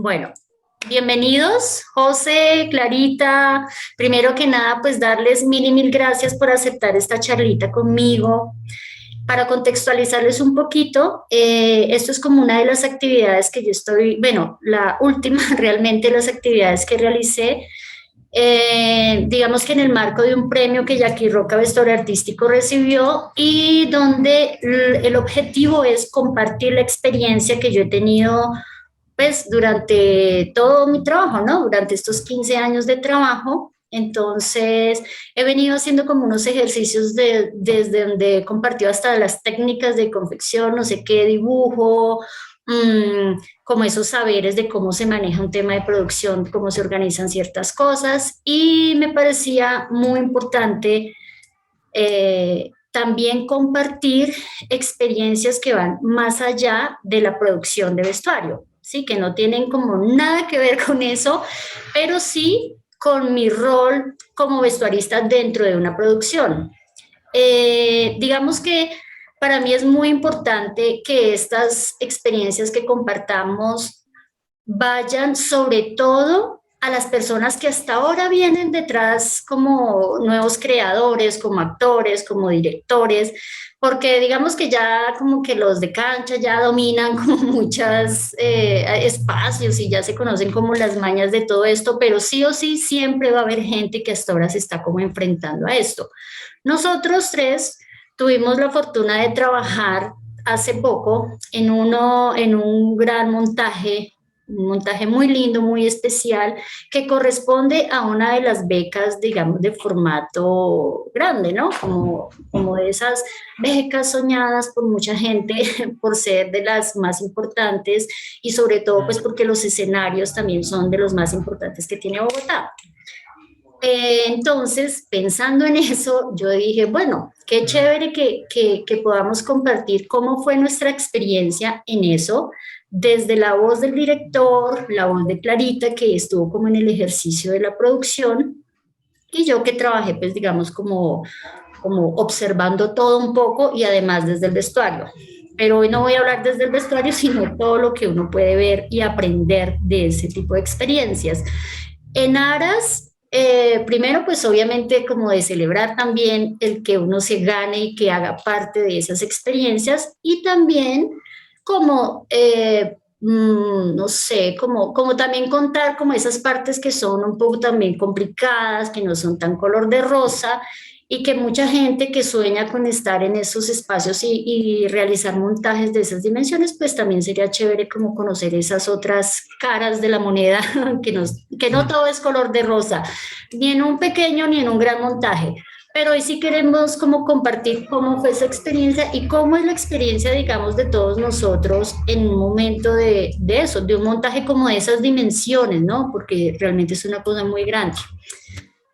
Bueno, bienvenidos, José, Clarita. Primero que nada, pues darles mil gracias por aceptar esta charlita conmigo. Para contextualizarles un poquito, esto es como una de las actividades que yo estoy, bueno, la última realmente las actividades que realicé, digamos que en el marco de un premio que Jackie Roca Vestuario Artístico recibió y donde el objetivo es compartir la experiencia que yo he tenido pues durante todo mi trabajo, ¿no? Durante estos 15 años de trabajo. Entonces, he venido haciendo como unos ejercicios desde donde he compartido hasta las técnicas de confección, no sé qué, dibujo, como esos saberes de cómo se maneja un tema de producción, cómo se organizan ciertas cosas. Y me parecía muy importante también compartir experiencias que van más allá de la producción de vestuario, ¿sí? Que no tienen como nada que ver con eso, pero sí con mi rol como vestuarista dentro de una producción. Digamos que para mí es muy importante que estas experiencias que compartamos vayan sobre todo a las personas que hasta ahora vienen detrás como nuevos creadores, como actores, como directores, porque digamos que ya como que los de cancha ya dominan como muchos espacios y ya se conocen como las mañas de todo esto, pero sí o sí siempre va a haber gente que hasta ahora se está como enfrentando a esto. Nosotros tres tuvimos la fortuna de trabajar hace poco en un gran montaje, un montaje muy lindo, muy especial, que corresponde a una de las becas, digamos, de formato grande, ¿no? Como de esas becas soñadas por mucha gente, por ser de las más importantes y sobre todo, pues porque los escenarios también son de los más importantes que tiene Bogotá. Entonces, pensando en eso, yo dije, bueno, qué chévere que podamos compartir cómo fue nuestra experiencia en eso, desde la voz del director, la voz de Clarita, que estuvo como en el ejercicio de la producción, y yo que trabajé, pues digamos, como observando todo un poco y además desde el vestuario. Pero hoy no voy a hablar desde el vestuario, sino todo lo que uno puede ver y aprender de ese tipo de experiencias. En aras, primero, pues obviamente como de celebrar también el que uno se gane y que haga parte de esas experiencias y también como, no sé, como también contar como esas partes que son un poco también complicadas, que no son tan color de rosa y que mucha gente que sueña con estar en esos espacios y realizar montajes de esas dimensiones, pues también sería chévere como conocer esas otras caras de la moneda, que no todo es color de rosa, ni en un pequeño ni en un gran montaje. Pero hoy sí queremos como compartir cómo fue esa experiencia y cómo es la experiencia, digamos, de todos nosotros en un momento de eso, de un montaje como de esas dimensiones, ¿no? Porque realmente es una cosa muy grande.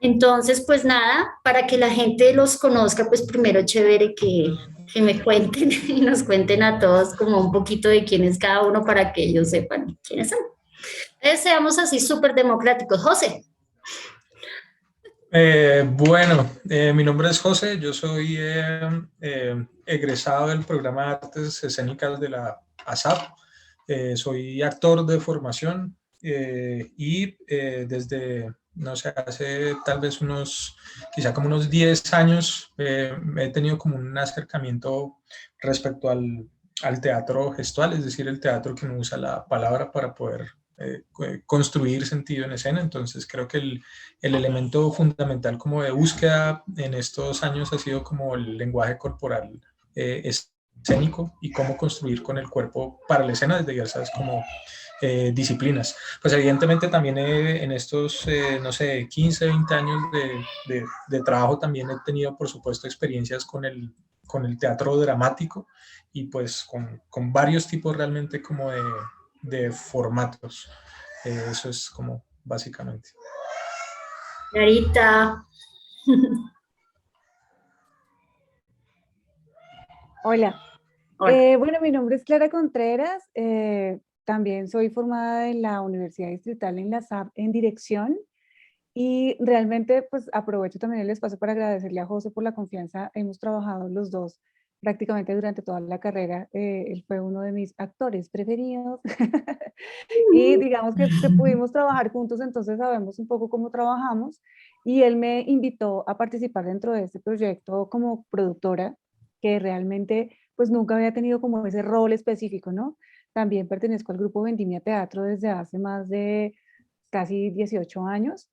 Entonces, pues nada, para que la gente los conozca, pues primero chévere que me cuenten y nos cuenten a todos como un poquito de quién es cada uno para que ellos sepan quiénes son. Entonces, seamos así súper democráticos. José. Mi nombre es José, yo soy egresado del programa de artes escénicas de la ASAP. Soy actor de formación desde, no sé, hace tal vez quizá como unos 10 años, he tenido como un acercamiento respecto al teatro gestual, es decir, el teatro que no usa la palabra para poder construir sentido en escena. Entonces creo que el elemento fundamental como de búsqueda en estos años ha sido como el lenguaje corporal escénico y cómo construir con el cuerpo para la escena desde diversas como disciplinas. Pues evidentemente también en estos, no sé, 15, 20 años de trabajo también he tenido, por supuesto, experiencias con el teatro dramático y pues con varios tipos realmente como de formatos. Eso es como básicamente. Clarita. Hola, Hola. bueno, mi nombre es Clara Contreras, también soy formada en la Universidad Distrital en la SAP en dirección y realmente pues aprovecho también el espacio para agradecerle a José por la confianza, hemos trabajado los dos prácticamente durante toda la carrera. Él fue uno de mis actores preferidos. Y digamos que pudimos trabajar juntos, entonces sabemos un poco cómo trabajamos. Y él me invitó a participar dentro de este proyecto como productora, que realmente pues nunca había tenido como ese rol específico, ¿no? También pertenezco al grupo Vendimia Teatro desde hace más de casi 18 años.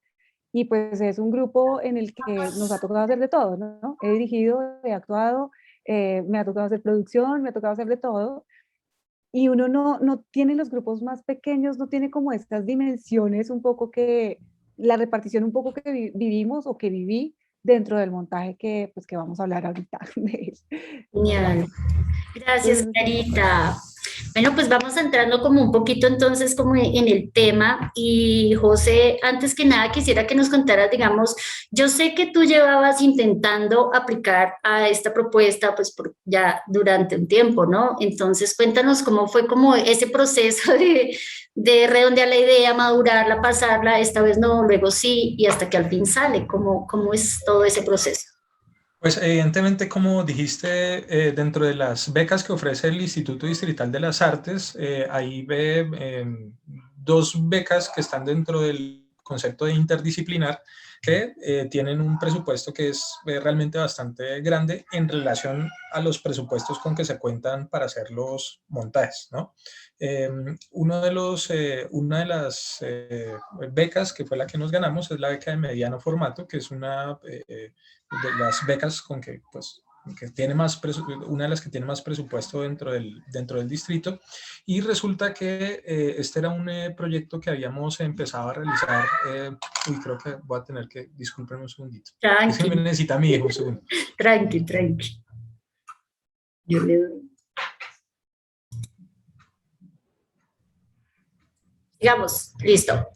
Y pues es un grupo en el que nos ha tocado hacer de todo, ¿no? He dirigido, he actuado, me ha tocado hacer producción, me ha tocado hacer de todo. Y uno no tiene los grupos más pequeños, no tiene como estas dimensiones un poco que, la repartición un poco que vivimos o que viví dentro del montaje que, pues, que vamos a hablar ahorita de él. Genial. Gracias, Entonces, sí. Clarita. Bueno, pues vamos entrando como un poquito entonces como en el tema y José, antes que nada quisiera que nos contaras, digamos, yo sé que tú llevabas intentando aplicar a esta propuesta pues por ya durante un tiempo, ¿no? Entonces cuéntanos cómo fue como ese proceso de redondear la idea, madurarla, pasarla, esta vez no, luego sí y hasta que al fin sale, ¿cómo es todo ese proceso? Pues evidentemente, como dijiste, dentro de las becas que ofrece el Instituto Distrital de las Artes, ahí ve dos becas que están dentro del concepto de interdisciplinar, que tienen un presupuesto que es realmente bastante grande en relación a los presupuestos con que se cuentan para hacer los montajes, ¿no? Una de las becas que fue la que nos ganamos es la beca de mediano formato, que es una de las becas con que, pues, que tiene una de las que tiene más presupuesto dentro del distrito, y resulta que este era un proyecto que habíamos empezado a realizar, creo que voy a tener que, discúlpenme un segundito, es que Tranqui, me necesita mi hijo un segundo. tranqui. Yo le doy. Digamos, listo.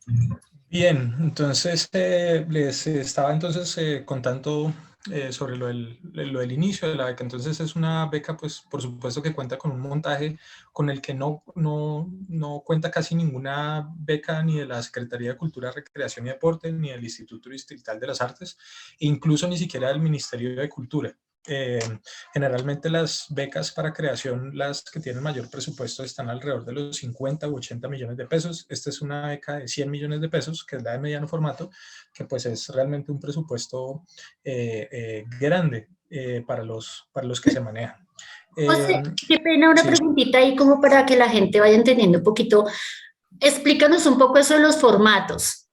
Bien, entonces les estaba entonces contando sobre lo del inicio de la beca. Entonces es una beca, pues por supuesto que cuenta con un montaje con el que no cuenta casi ninguna beca ni de la Secretaría de Cultura, Recreación y Deporte, ni del Instituto Distrital de las Artes, e incluso ni siquiera del Ministerio de Cultura. Eh, Generalmente las becas para creación, las que tienen mayor presupuesto, están alrededor de los 50 u 80 millones de pesos. Esta es una beca de 100 millones de pesos, que es la de mediano formato, que pues es realmente un presupuesto grande para los que se manejan. José, qué pena una Sí. preguntita ahí como para que la gente vaya entendiendo un poquito. Explícanos un poco eso de los formatos.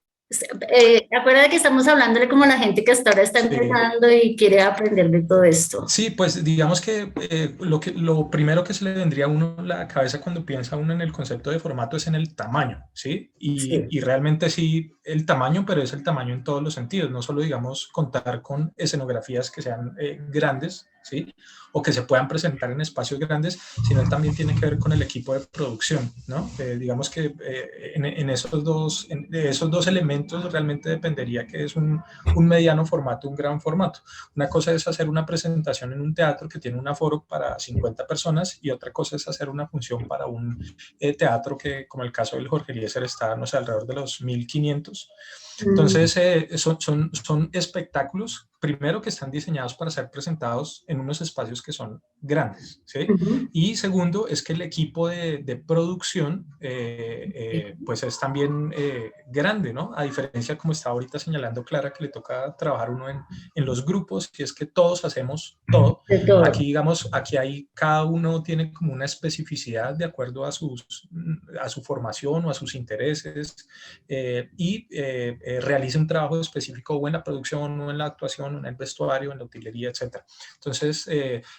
Acuérdate que estamos hablándole como a la gente que hasta ahora está Sí. empezando y quiere aprender de todo esto. Sí, pues digamos que lo primero que se le vendría a uno a la cabeza cuando piensa uno en el concepto de formato es en el tamaño, ¿sí? Sí. Y realmente sí, el tamaño, pero es el tamaño en todos los sentidos, no solo, digamos, contar con escenografías que sean grandes, ¿sí? O que se puedan presentar en espacios grandes, sino también tiene que ver con el equipo de producción, ¿no? Digamos que en esos dos elementos realmente dependería que es un mediano formato, un gran formato. Una cosa es hacer una presentación en un teatro que tiene un aforo para 50 personas y otra cosa es hacer una función para un teatro que, como el caso del Jorge Eliezer, está, no sé, alrededor de los 1500. Entonces, son espectáculos, primero, que están diseñados para ser presentados en unos espacios que son grandes, ¿sí? Y segundo, es que el equipo de producción, pues es también grande, ¿no? A diferencia, como está ahorita señalando Clara, que le toca trabajar uno en los grupos, y es que todos hacemos todo. De todo. Aquí, digamos, cada uno tiene como una especificidad de acuerdo a su formación o a sus intereses, y realiza un trabajo específico o en la producción o en la actuación o en el vestuario, en la utilería, etc. Entonces,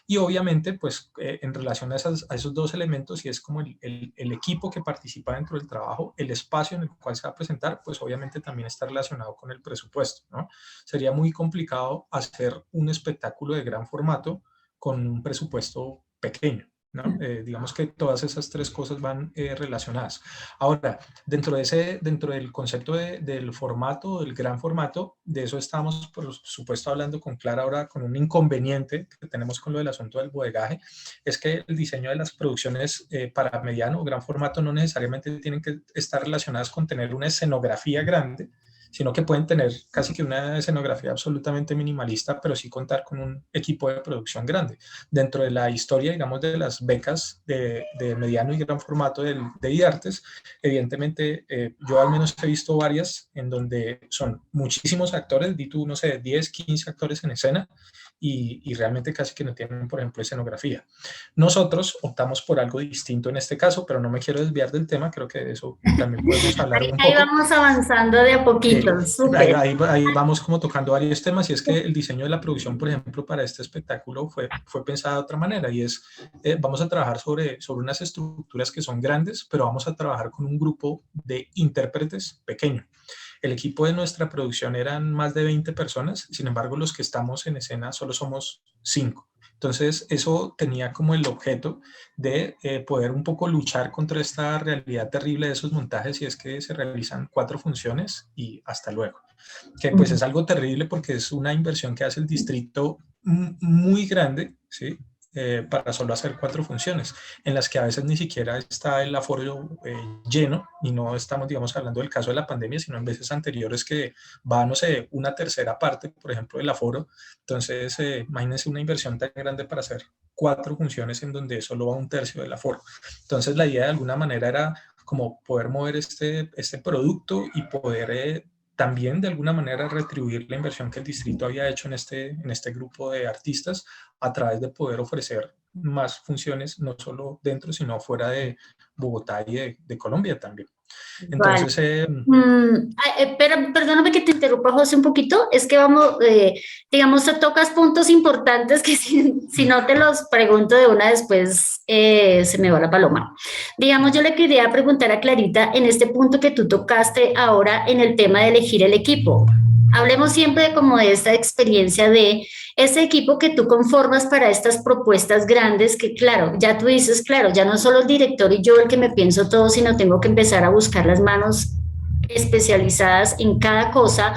y obviamente, pues en relación a esos dos elementos, y es como el equipo que participa dentro del trabajo, el espacio en el cual se va a presentar, pues obviamente también está relacionado con el presupuesto, ¿no? Sería muy complicado hacer un espectáculo de gran formato con un presupuesto pequeño, ¿no? Digamos que todas esas tres cosas van relacionadas. Ahora, dentro del concepto del formato, del gran formato, de eso estamos, por supuesto, hablando con Clara ahora, con un inconveniente que tenemos con lo del asunto del bodegaje, es que el diseño de las producciones para mediano o gran formato no necesariamente tienen que estar relacionadas con tener una escenografía grande, sino que pueden tener casi que una escenografía absolutamente minimalista, pero sí contar con un equipo de producción grande. Dentro de la historia, digamos, de las becas de mediano y gran formato de IARTES, evidentemente yo al menos he visto varias en donde son muchísimos actores, di tú, no sé, 10, 15 actores en escena, y realmente casi que no tienen, por ejemplo, escenografía. Nosotros optamos por algo distinto en este caso, pero no me quiero desviar del tema, creo que de eso también podemos hablar un Ahí poco. vamos avanzando de a poquito, súper. Ahí vamos como tocando varios temas, y es que el diseño de la producción, por ejemplo, para este espectáculo fue pensado de otra manera, y es, vamos a trabajar sobre unas estructuras que son grandes, pero vamos a trabajar con un grupo de intérpretes pequeño. El equipo de nuestra producción eran más de 20 personas, sin embargo, los que estamos en escena solo somos 5. Entonces, eso tenía como el objeto de poder un poco luchar contra esta realidad terrible de esos montajes, y es que se realizan 4 funciones y hasta luego. Que pues es algo terrible porque es una inversión que hace el distrito muy grande, ¿sí? Para solo hacer 4 funciones, en las que a veces ni siquiera está el aforo lleno, y no estamos, digamos, hablando del caso de la pandemia, sino en veces anteriores que va, no sé, una tercera parte, por ejemplo, del aforo. Entonces, imagínense una inversión tan grande para hacer 4 funciones en donde solo va un tercio del aforo. Entonces, la idea de alguna manera era como poder mover este producto y poder también de alguna manera retribuir la inversión que el distrito había hecho en este grupo de artistas, a través de poder ofrecer más funciones, no solo dentro, sino fuera de Bogotá y de Colombia también. Vale. Entonces, Pero perdóname que te interrumpa, José, un poquito. Es que vamos, digamos, te tocas puntos importantes que si no te los pregunto de una después, se me va la paloma. Digamos, yo le quería preguntar a Clarita en este punto que tú tocaste ahora en el tema de elegir el equipo. Hablemos siempre como de esta experiencia de ese equipo que tú conformas para estas propuestas grandes que, claro, ya tú dices, claro, ya no solo el director y yo el que me pienso todo, sino tengo que empezar a buscar las manos especializadas en cada cosa.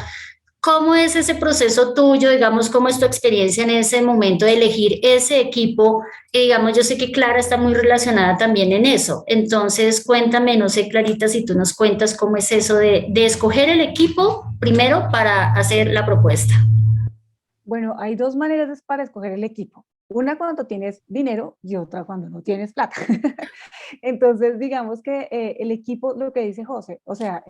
¿Cómo es ese proceso tuyo? Digamos, ¿cómo es tu experiencia en ese momento de elegir ese equipo? Y digamos, yo sé que Clara está muy relacionada también en eso. Entonces, cuéntame, no sé, Clarita, si tú nos cuentas cómo es eso de escoger el equipo primero para hacer la propuesta. Bueno, hay dos maneras para escoger el equipo. Una cuando tienes dinero y otra cuando no tienes plata. Entonces, digamos que el equipo, lo que dice José, o sea,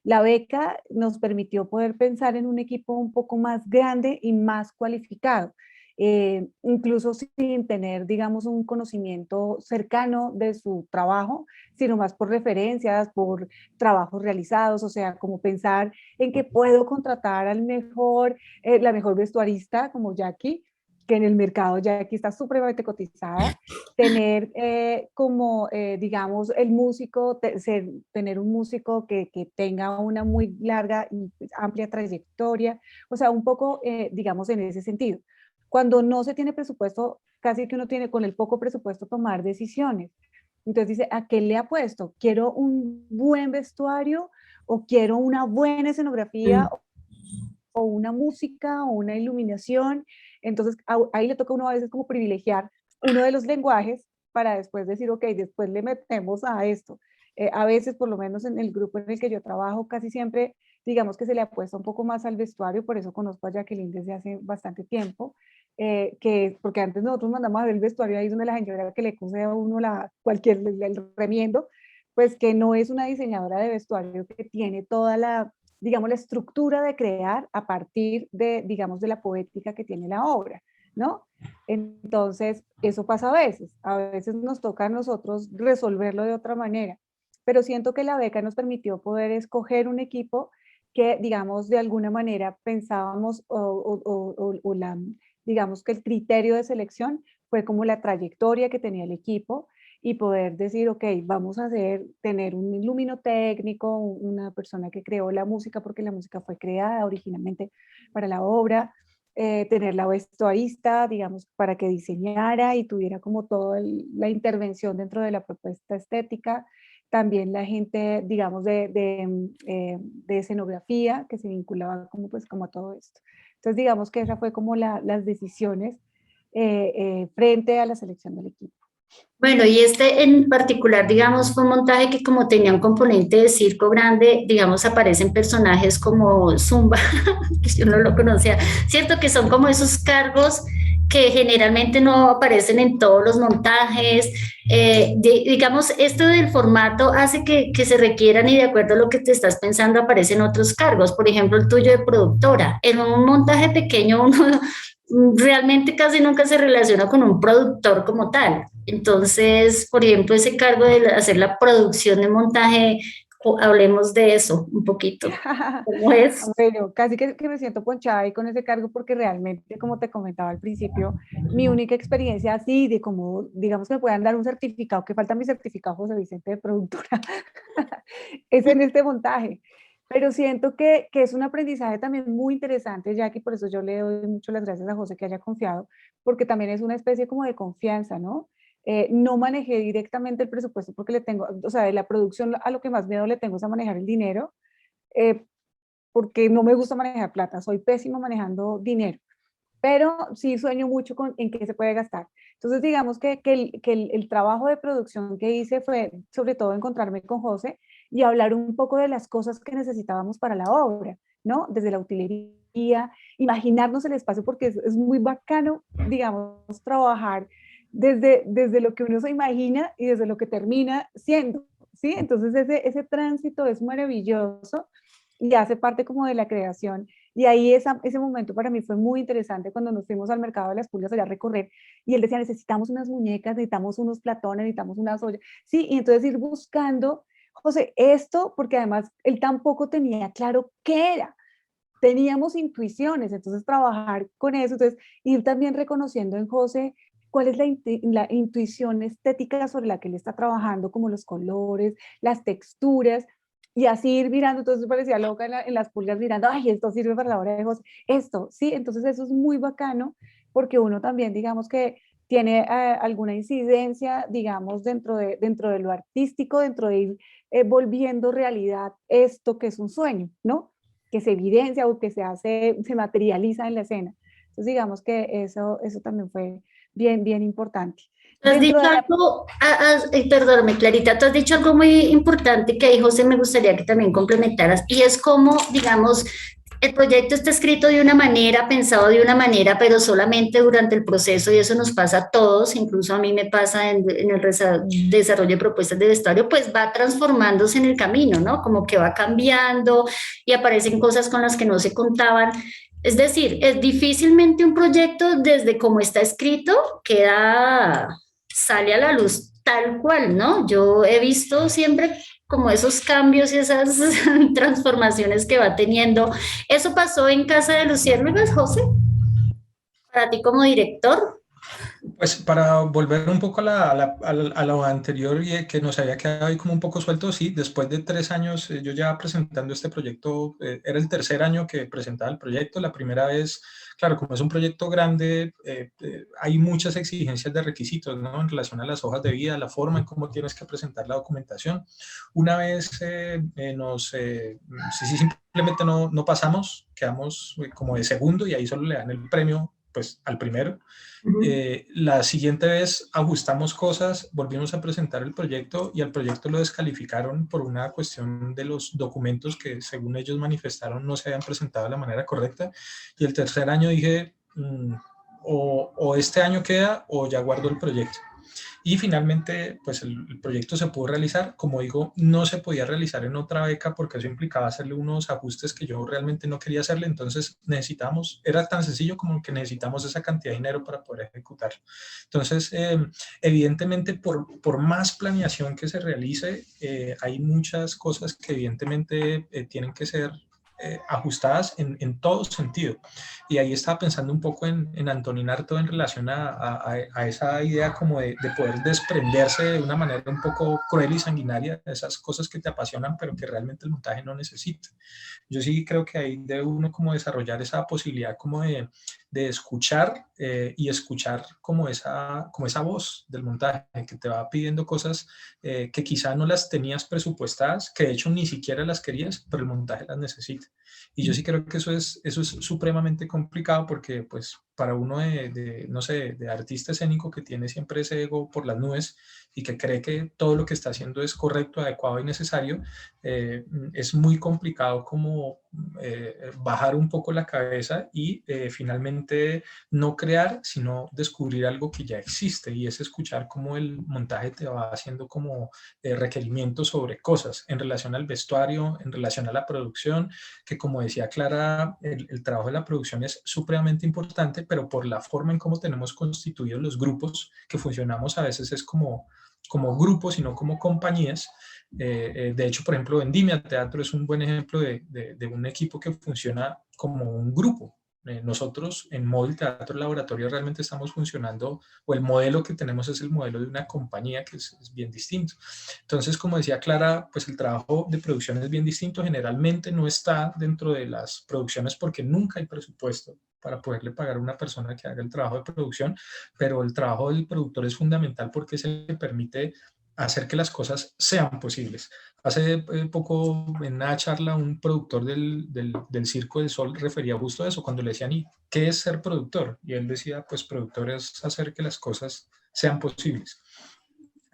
la beca nos permitió poder pensar en un equipo un poco más grande y más cualificado, incluso sin tener, digamos, un conocimiento cercano de su trabajo, sino más por referencias, por trabajos realizados, o sea, como pensar en que puedo contratar al mejor, la mejor vestuarista como Jackie, que en el mercado Jackie está supremamente cotizada, tener digamos, el músico, tener un músico que tenga una muy larga y amplia trayectoria, o sea, un poco, digamos, en ese sentido. Cuando no se tiene presupuesto, casi que uno tiene con el poco presupuesto tomar decisiones. Entonces dice, ¿a qué le apuesto? ¿Quiero un buen vestuario o quiero una buena escenografía o una música o una iluminación? Entonces ahí le toca a uno a veces como privilegiar uno de los lenguajes para después decir, ok, después le metemos a esto. A veces, por lo menos en el grupo en el que yo trabajo, casi siempre, digamos que se le apuesta un poco más al vestuario, por eso conozco a Jacqueline desde hace bastante tiempo, porque antes nosotros mandamos a ver el vestuario, ahí es donde la señora que le cose a uno el remiendo, pues que no es una diseñadora de vestuario que tiene toda la, digamos, la estructura de crear a partir de, digamos, de la poética que tiene la obra, ¿no? Entonces, eso pasa a veces nos toca a nosotros resolverlo de otra manera, pero siento que la beca nos permitió poder escoger un equipo que, digamos, de alguna manera pensábamos digamos que el criterio de selección fue como la trayectoria que tenía el equipo y poder decir, ok, vamos a tener un iluminotécnico, una persona que creó la música, porque la música fue creada originalmente para la obra, tener la vestuarista, digamos, para que diseñara y tuviera como toda la intervención dentro de la propuesta estética, también la gente, digamos, de escenografía, que se vinculaba como, pues, como a todo esto. Entonces, digamos que esa fue como las decisiones frente a la selección del equipo. Bueno, y este en particular, digamos, fue un montaje que como tenía un componente de circo grande, digamos, aparecen personajes como Zumba, que yo no lo conocía, cierto que son como esos cargos que generalmente no aparecen en todos los montajes. Digamos, esto del formato hace que se requieran y de acuerdo a lo que te estás pensando aparecen otros cargos, por ejemplo, el tuyo de productora. En un montaje pequeño uno realmente casi nunca se relaciona con un productor como tal. Entonces, por ejemplo, ese cargo de hacer la producción de montaje, hablemos de eso un poquito. ¿Cómo es? Bueno, casi que me siento ponchada ahí con ese cargo porque realmente, como te comentaba al principio, mi única experiencia así de como, digamos que me puedan dar un certificado, que falta mi certificado José Vicente de productora, es en este montaje. Pero siento que es un aprendizaje también muy interesante, Jackie, por eso yo le doy mucho las gracias a José que haya confiado, porque también es una especie como de confianza, ¿no? No manejé directamente el presupuesto porque le tengo, o sea, de la producción a lo que más miedo le tengo es a manejar el dinero, eh, porque no me gusta manejar plata, soy pésimo manejando dinero, pero sí sueño mucho en qué se puede gastar. Entonces, digamos que el trabajo de producción que hice fue sobre todo encontrarme con José y hablar un poco de las cosas que necesitábamos para la obra, ¿no? Desde la utilería, imaginarnos el espacio, porque es muy bacano, digamos, trabajar desde lo que uno se imagina y desde lo que termina siendo, ¿sí? Entonces, ese tránsito es maravilloso y hace parte como de la creación. Y ahí ese momento para mí fue muy interesante cuando nos fuimos al mercado de las pulgas allá a recorrer y él decía, necesitamos unas muñecas, necesitamos unos platones, necesitamos unas ollas. Sí, y entonces ir buscando, José, esto, porque además él tampoco tenía claro qué era. Teníamos intuiciones, entonces trabajar con eso, entonces ir también reconociendo en José cuál es la intuición estética sobre la que él está trabajando, como los colores, las texturas, y así ir mirando, entonces parecía loca en las pulgas mirando, ay, esto sirve para la obra de José, esto, sí, entonces eso es muy bacano, porque uno también, digamos que tiene alguna incidencia, digamos, dentro de lo artístico, dentro de ir volviendo realidad esto que es un sueño, ¿no? Que se evidencia o que se materializa en la escena. Entonces, digamos que eso también fue bien importante. Tú has Dentro dicho de la... algo, perdóname, Clarita, tú has dicho algo muy importante que ahí, José, me gustaría que también complementaras, y es como, digamos, el proyecto está escrito de una manera, pensado de una manera, pero solamente durante el proceso, y eso nos pasa a todos, incluso a mí me pasa en el desarrollo de propuestas de vestuario, pues va transformándose en el camino, ¿no? Como que va cambiando y aparecen cosas con las que no se contaban. Es decir, es difícilmente un proyecto desde como está escrito queda, sale a la luz tal cual, ¿no? Yo he visto siempre como esos cambios y esas transformaciones que va teniendo. ¿Eso pasó en Casa de Luciérnagas, José? Para ti como director. Pues para volver un poco a lo anterior y que nos había quedado ahí como un poco suelto, sí, después de 3 años yo ya presentando este proyecto, era el tercer año que presentaba el proyecto, la primera vez, claro, como es un proyecto grande, hay muchas exigencias de requisitos, ¿no? En relación a las hojas de vida, la forma en cómo tienes que presentar la documentación. Una vez sí, simplemente no pasamos, quedamos como de segundo y ahí solo le dan el premio pues al primero. La siguiente vez ajustamos cosas, volvimos a presentar el proyecto y al proyecto lo descalificaron por una cuestión de los documentos que según ellos manifestaron no se habían presentado de la manera correcta. Y el tercer año dije, o este año queda o ya guardo el proyecto. Y finalmente, pues el proyecto se pudo realizar. Como digo, no se podía realizar en otra beca porque eso implicaba hacerle unos ajustes que yo realmente no quería hacerle. Entonces necesitamos, era tan sencillo como que necesitamos esa cantidad de dinero para poder ejecutarlo. Entonces, evidentemente, por más planeación que se realice, hay muchas cosas que evidentemente tienen que ser ajustadas en todo sentido. Y ahí estaba pensando un poco en Antonín Artaud en relación a esa idea como de poder desprenderse de una manera un poco cruel y sanguinaria de esas cosas que te apasionan, pero que realmente el montaje no necesita. Yo sí creo que ahí debe uno como desarrollar esa posibilidad como de escuchar y escuchar como esa voz del montaje que te va pidiendo cosas que quizá no las tenías presupuestadas, que de hecho ni siquiera las querías, pero el montaje las necesita. Y yo sí creo que eso es supremamente complicado porque pues para uno no sé, de artista escénico que tiene siempre ese ego por las nubes y que cree que todo lo que está haciendo es correcto, adecuado y necesario, es muy complicado como bajar un poco la cabeza y finalmente no crear, sino descubrir algo que ya existe, y es escuchar cómo el montaje te va haciendo como requerimientos sobre cosas en relación al vestuario, en relación a la producción, que como decía Clara, el trabajo de la producción es supremamente importante, pero por la forma en cómo tenemos constituidos los grupos, que funcionamos a veces es como grupos y no como compañías. De hecho, por ejemplo, Vendimia Teatro es un buen ejemplo de un equipo que funciona como un grupo. Nosotros en Móvil Teatro Laboratorio realmente estamos funcionando, o el modelo que tenemos es el modelo de una compañía, que es bien distinto. Entonces, como decía Clara, pues el trabajo de producción es bien distinto. Generalmente no está dentro de las producciones porque nunca hay presupuesto para poderle pagar a una persona que haga el trabajo de producción, pero el trabajo del productor es fundamental porque es el que permite hacer que las cosas sean posibles. Hace poco en una charla un productor del Circo del Sol refería justo a eso, cuando le decían, ¿y qué es ser productor? Y él decía, pues productor es hacer que las cosas sean posibles.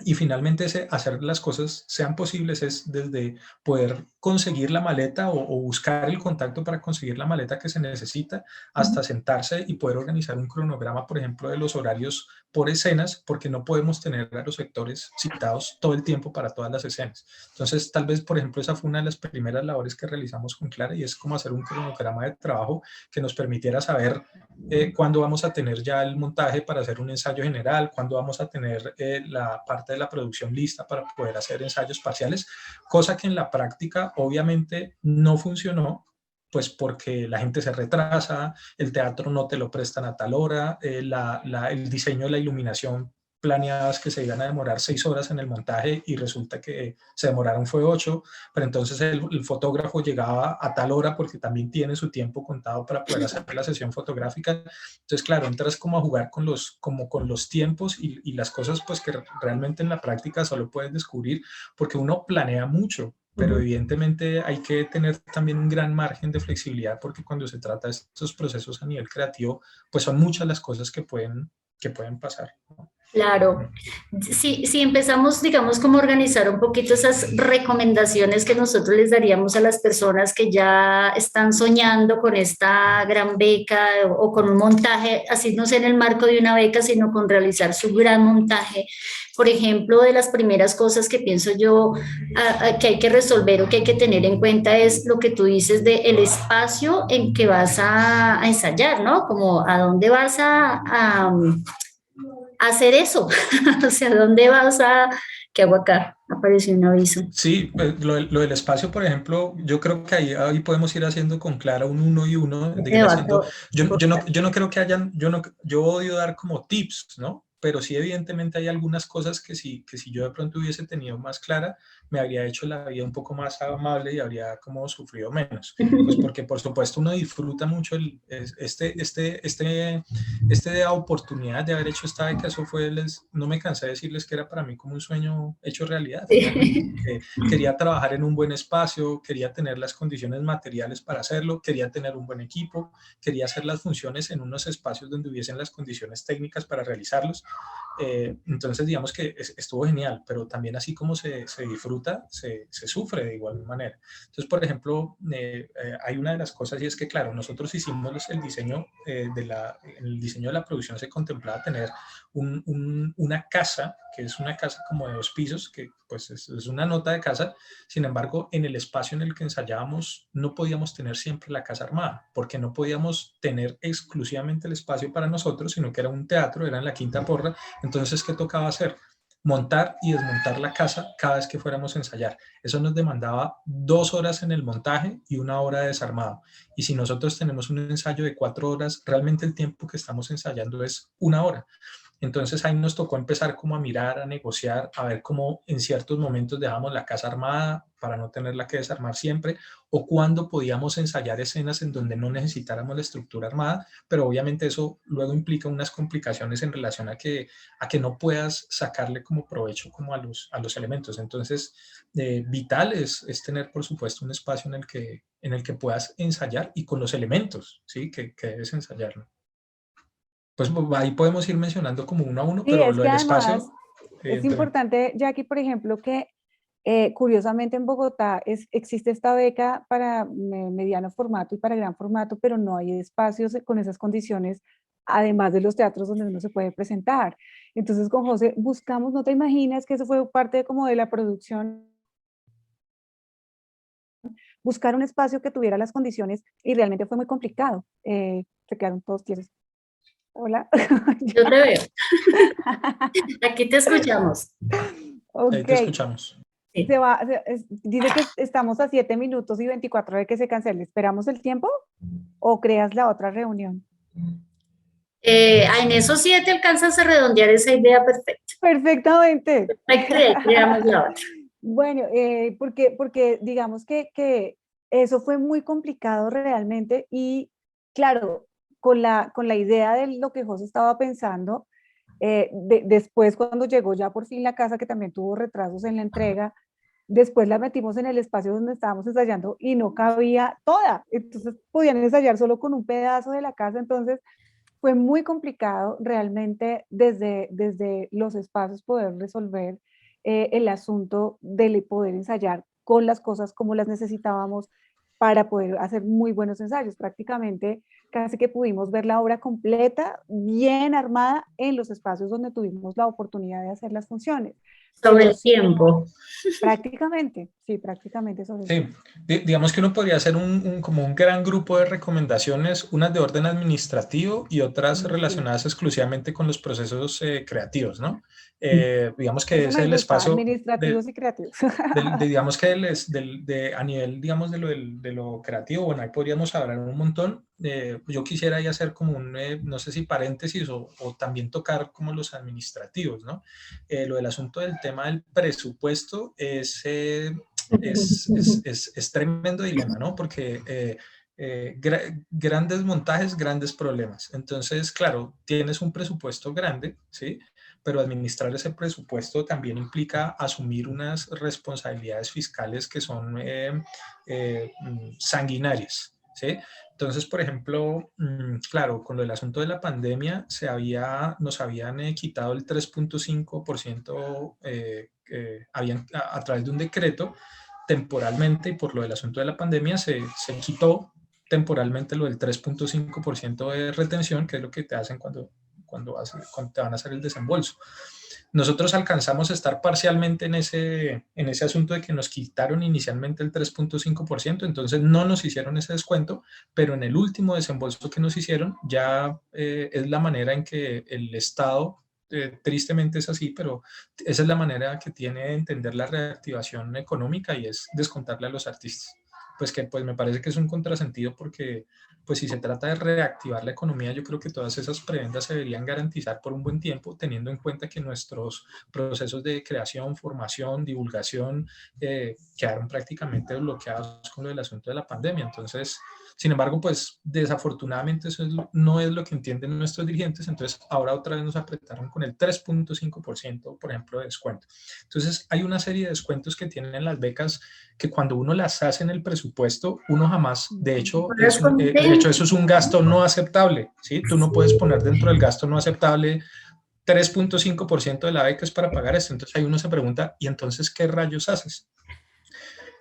Y finalmente ese hacer las cosas sean posibles es desde poder conseguir la maleta o buscar el contacto para conseguir la maleta que se necesita, hasta sentarse y poder organizar un cronograma, por ejemplo, de los horarios por escenas, porque no podemos tener a los actores citados todo el tiempo para todas las escenas. Entonces, tal vez, por ejemplo, esa fue una de las primeras labores que realizamos con Clara, y es como hacer un cronograma de trabajo que nos permitiera saber cuándo vamos a tener ya el montaje para hacer un ensayo general, cuándo vamos a tener la parte de la producción lista para poder hacer ensayos parciales, cosa que en la práctica obviamente no funcionó, pues porque la gente se retrasa, el teatro no te lo prestan a tal hora, el diseño de la iluminación planeadas que se iban a demorar 6 horas en el montaje y resulta que se demoraron fue 8, pero entonces el fotógrafo llegaba a tal hora porque también tiene su tiempo contado para poder hacer la sesión fotográfica. Entonces, claro, entras como a jugar como con los tiempos y las cosas pues que realmente en la práctica solo puedes descubrir porque uno planea mucho, pero evidentemente hay que tener también un gran margen de flexibilidad porque cuando se trata de estos procesos a nivel creativo, pues son muchas las cosas que pueden pasar, ¿no? Claro, si empezamos, digamos, como a organizar un poquito esas recomendaciones que nosotros les daríamos a las personas que ya están soñando con esta gran beca o con un montaje, así no sea en el marco de una beca, sino con realizar su gran montaje. Por ejemplo, de las primeras cosas que pienso yo que hay que resolver o que hay que tener en cuenta es lo que tú dices de el espacio en que vas a ensayar, ¿no? Como a dónde vas a hacer eso. O sea, ¿dónde vas a...? ¿Qué hago acá? Apareció un aviso. Sí, pues, lo del espacio, por ejemplo, yo creo que ahí podemos ir haciendo con Clara un uno y uno, de Me ir va a haciendo, yo no creo que hayan, yo odio dar como tips, ¿no? Pero sí, evidentemente hay algunas cosas que si yo de pronto hubiese tenido más clara, me habría hecho la vida un poco más amable y habría como sufrido menos. Pues porque por supuesto uno disfruta mucho este oportunidad de haber hecho esta beca. Eso fue, no me cansé de decirles que era para mí como un sueño hecho realidad, finalmente, porque quería trabajar en un buen espacio, quería tener las condiciones materiales para hacerlo, quería tener un buen equipo, quería hacer las funciones en unos espacios donde hubiesen las condiciones técnicas para realizarlos. Entonces, digamos que estuvo genial, pero también así como se disfruta, se sufre de igual manera. Entonces, por ejemplo, hay una de las cosas y es que, claro, nosotros hicimos el diseño en el diseño de la producción se contemplaba tener una casa, que es una casa como de 2 pisos, que pues es una nota de casa. Sin embargo, en el espacio en el que ensayábamos no podíamos tener siempre la casa armada, porque no podíamos tener exclusivamente el espacio para nosotros, sino que era un teatro, era en la Quinta Porra. Entonces, ¿qué tocaba hacer? Montar y desmontar la casa cada vez que fuéramos a ensayar. Eso nos demandaba 2 horas en el montaje y 1 hora de desarmado. Y si nosotros tenemos un ensayo de 4 horas, realmente el tiempo que estamos ensayando es 1 hora. Entonces ahí nos tocó empezar como a mirar, a negociar, a ver cómo en ciertos momentos dejamos la casa armada para no tenerla que desarmar siempre, o cuándo podíamos ensayar escenas en donde no necesitáramos la estructura armada, pero obviamente eso luego implica unas complicaciones en relación a que no puedas sacarle como provecho como a los elementos. Entonces, vital es tener, por supuesto, un espacio en el que puedas ensayar y con los elementos, ¿sí? que debes ensayar, ¿no? pues ahí podemos ir mencionando como uno a uno, Sí, pero es lo que del además espacio, es evidentemente. importante, Jackie, por ejemplo, que curiosamente en Bogotá existe esta beca para mediano formato y para gran formato, pero no hay espacios con esas condiciones, además de los teatros donde uno se puede presentar. Entonces con José buscamos, no te imaginas que eso fue parte como de la producción, buscar un espacio que tuviera las condiciones y realmente fue muy complicado. Se quedaron todos tiesos. Hola. Yo te veo. Aquí te escuchamos. Ahí Ok, te escuchamos. Sí. dice que estamos a 7 minutos y 24 de que se cancele. ¿Esperamos el tiempo o creas la otra reunión? En esos 7 alcanzas a redondear esa idea perfecta. Perfectamente. Perfecto, y ahí creamos la otra. Bueno, porque digamos que eso fue muy complicado realmente y claro, con la idea de lo que José estaba pensando, después cuando llegó ya por fin la casa, que también tuvo retrasos en la entrega, después la metimos en el espacio donde estábamos ensayando y no cabía toda, entonces podían ensayar solo con un pedazo de la casa, entonces fue muy complicado realmente desde los espacios poder resolver el asunto de poder ensayar con las cosas como las necesitábamos para poder hacer muy buenos ensayos. Prácticamente casi que pudimos ver la obra completa, bien armada en los espacios donde tuvimos la oportunidad de hacer las funciones. Sobre Pero el sí, tiempo. prácticamente, sí, prácticamente sobre el Sí, tiempo. digamos que uno podría hacer como un gran grupo de recomendaciones, unas de orden administrativo y otras Sí, relacionadas exclusivamente con los procesos creativos, ¿no? Digamos que eso es me el gusta, espacio administrativos y creativos. digamos que a nivel, digamos, de lo creativo, bueno, ahí podríamos hablar un montón. Yo quisiera ahí hacer como no sé si paréntesis o también tocar como los administrativos, ¿no? Lo del asunto del tema del presupuesto es tremendo dilema, ¿no? Porque grandes montajes, grandes problemas. Entonces, claro, tienes un presupuesto grande, ¿sí? Pero administrar ese presupuesto también implica asumir unas responsabilidades fiscales que son sanguinarias, ¿sí? Entonces, por ejemplo, claro, con el asunto de la pandemia nos habían quitado el 3.5%, a través de un decreto temporalmente, y por lo del asunto de la pandemia se quitó temporalmente lo del 3.5% de retención, que es lo que te hacen cuando te van a hacer el desembolso. Nosotros alcanzamos a estar parcialmente en ese asunto de que nos quitaron inicialmente el 3.5%, entonces no nos hicieron ese descuento, pero en el último desembolso que nos hicieron ya es la manera en que el Estado, tristemente es así, pero esa es la manera que tiene de entender la reactivación económica, y es descontarle a los artistas. Pues que pues me parece que es un contrasentido, porque pues si se trata de reactivar la economía, yo creo que todas esas prebendas se deberían garantizar por un buen tiempo, teniendo en cuenta que nuestros procesos de creación, formación, divulgación quedaron prácticamente bloqueados con lo del asunto de la pandemia. Entonces, sin embargo, pues desafortunadamente no es lo que entienden nuestros dirigentes, entonces ahora otra vez nos apretaron con el 3.5%, por ejemplo, de descuento. Entonces, hay una serie de descuentos que tienen las becas que cuando uno las hace en el presupuesto, uno jamás, de hecho eso es un gasto no aceptable, ¿sí? Tú no puedes poner dentro del gasto no aceptable 3.5% de la beca es para pagar esto. Entonces ahí uno se pregunta, ¿y entonces qué rayos haces?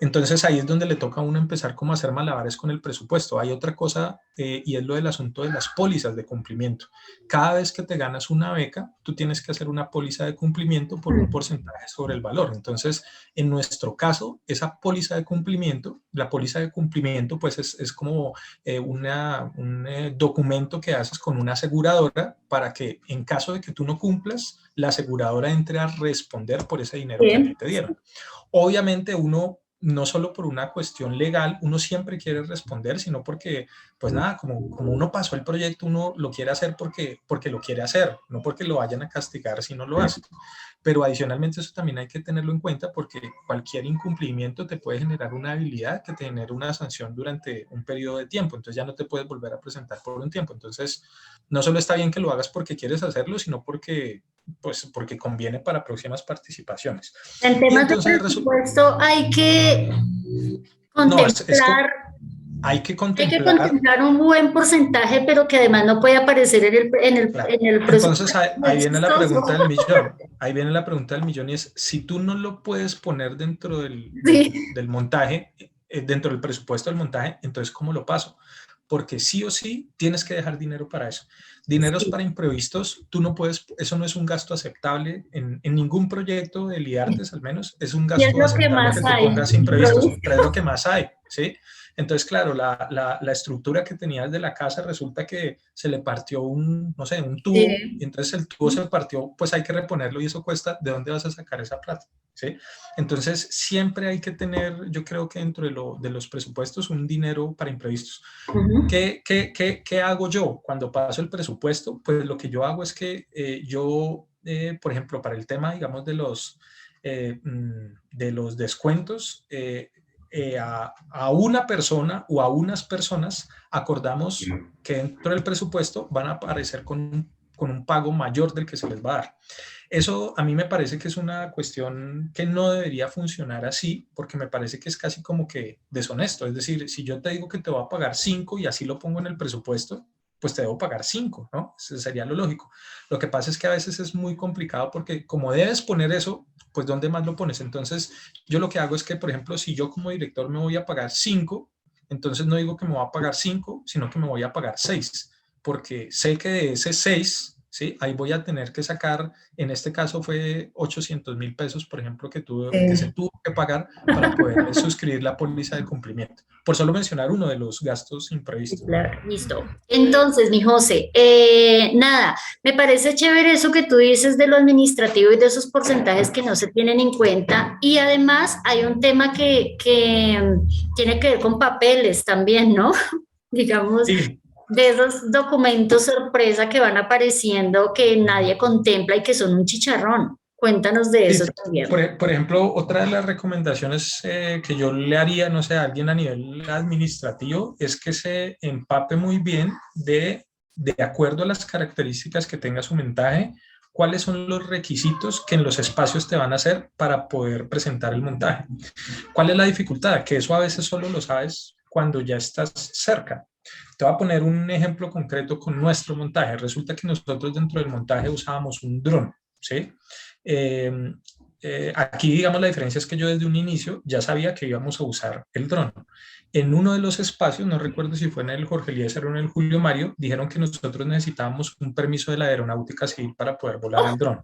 Entonces ahí es donde le toca a uno empezar como a hacer malabares con el presupuesto. Hay otra cosa y es lo del asunto de las pólizas de cumplimiento. Cada vez que te ganas una beca, tú tienes que hacer una póliza de cumplimiento por un porcentaje sobre el valor. Entonces, en nuestro caso, esa póliza de cumplimiento, la póliza de cumplimiento pues es como un documento que haces con una aseguradora para que en caso de que tú no cumplas, la aseguradora entre a responder por ese dinero que a ti Bien. te dieron. Obviamente uno, no solo por una cuestión legal, uno siempre quiere responder, sino porque, pues nada, como uno pasó el proyecto, uno lo quiere hacer porque lo quiere hacer, no porque lo vayan a castigar si no lo hace. Pero adicionalmente eso también hay que tenerlo en cuenta, porque cualquier incumplimiento te puede generar una habilidad que te genere una sanción durante un periodo de tiempo, entonces ya no te puedes volver a presentar por un tiempo. Entonces, no solo está bien que lo hagas porque quieres hacerlo, sino porque conviene para próximas participaciones. En Y temas de entonces presupuesto hay que no, es contemplar. hay que Hay que contemplar. contemplar un buen porcentaje, pero que además no puede aparecer Claro. en el Entonces presupuesto. ahí Muy viene la pregunta chistoso. del millón. Ahí viene la pregunta del millón y es, si tú no lo puedes poner dentro Sí. del montaje, dentro del presupuesto del montaje, entonces ¿cómo lo paso? Porque sí o sí tienes que dejar dinero para eso. Dineros Sí. para imprevistos, tú no puedes, eso no es un gasto aceptable en ningún proyecto de Liartes, al menos, es un Y es gasto lo que aceptable que más tú hay. pongas imprevistos, pero es lo que más hay, ¿sí? Entonces, claro, la estructura que tenías de la casa resulta que se le partió un, no sé, un tubo, y Sí. entonces el tubo se partió, pues hay que reponerlo y eso cuesta, ¿de dónde vas a sacar esa plata? ¿Sí? Entonces, siempre hay que tener, yo creo que dentro de los presupuestos, un dinero para imprevistos. Ujú. ¿Qué hago yo cuando paso el presupuesto? Pues lo que yo hago es que por ejemplo, para el tema, digamos, de los descuentos, a una persona o a unas personas acordamos que dentro del presupuesto van a aparecer con un pago mayor del que se les va a dar. Eso a mí me parece que es una cuestión que no debería funcionar así, porque me parece que es casi como que deshonesto. Es decir, si yo te digo que te voy a pagar 5 y así lo pongo en el presupuesto, pues te debo pagar 5, ¿no? Eso sería lo lógico. Lo que pasa es que a veces es muy complicado porque como debes poner eso, pues ¿dónde más lo pones? Entonces, yo lo que hago es que, por ejemplo, si yo como director me voy a pagar 5, entonces no digo que me voy a pagar 5, sino que me voy a pagar 6, porque sé que de ese 6, ¿sí? Ahí voy a tener que sacar, en este caso fue 800.000 pesos, por ejemplo, que se tuvo que pagar para poder suscribir la póliza de cumplimiento. Por solo mencionar uno de los gastos Sí, imprevistos. claro, listo. Entonces, mi José, nada, me parece chévere eso que tú dices de lo administrativo y de esos porcentajes que no se tienen en cuenta. Y además hay un tema que tiene que ver con papeles también, ¿no? Digamos, Sí, de esos documentos sorpresa que van apareciendo que nadie contempla y que son un chicharrón. Cuéntanos de sí, eso también. por ejemplo, otra de las recomendaciones que yo le haría, no sé, a alguien a nivel administrativo, es que se empape muy bien de acuerdo a las características que tenga su montaje, cuáles son los requisitos que en los espacios te van a hacer para poder presentar el montaje. ¿Cuál es la dificultad? Que eso a veces solo lo sabes cuando ya estás cerca. Te voy a poner un ejemplo concreto con nuestro montaje. Resulta que nosotros dentro del montaje usábamos un dron, ¿sí? Eh, Aquí, digamos, la diferencia es que yo desde un inicio ya sabía que íbamos a usar el dron. En uno de los espacios, no recuerdo si fue en el Jorge Eliezer o en el Julio Mario, dijeron que nosotros necesitábamos un permiso de la Aeronáutica Civil para poder volar el dron.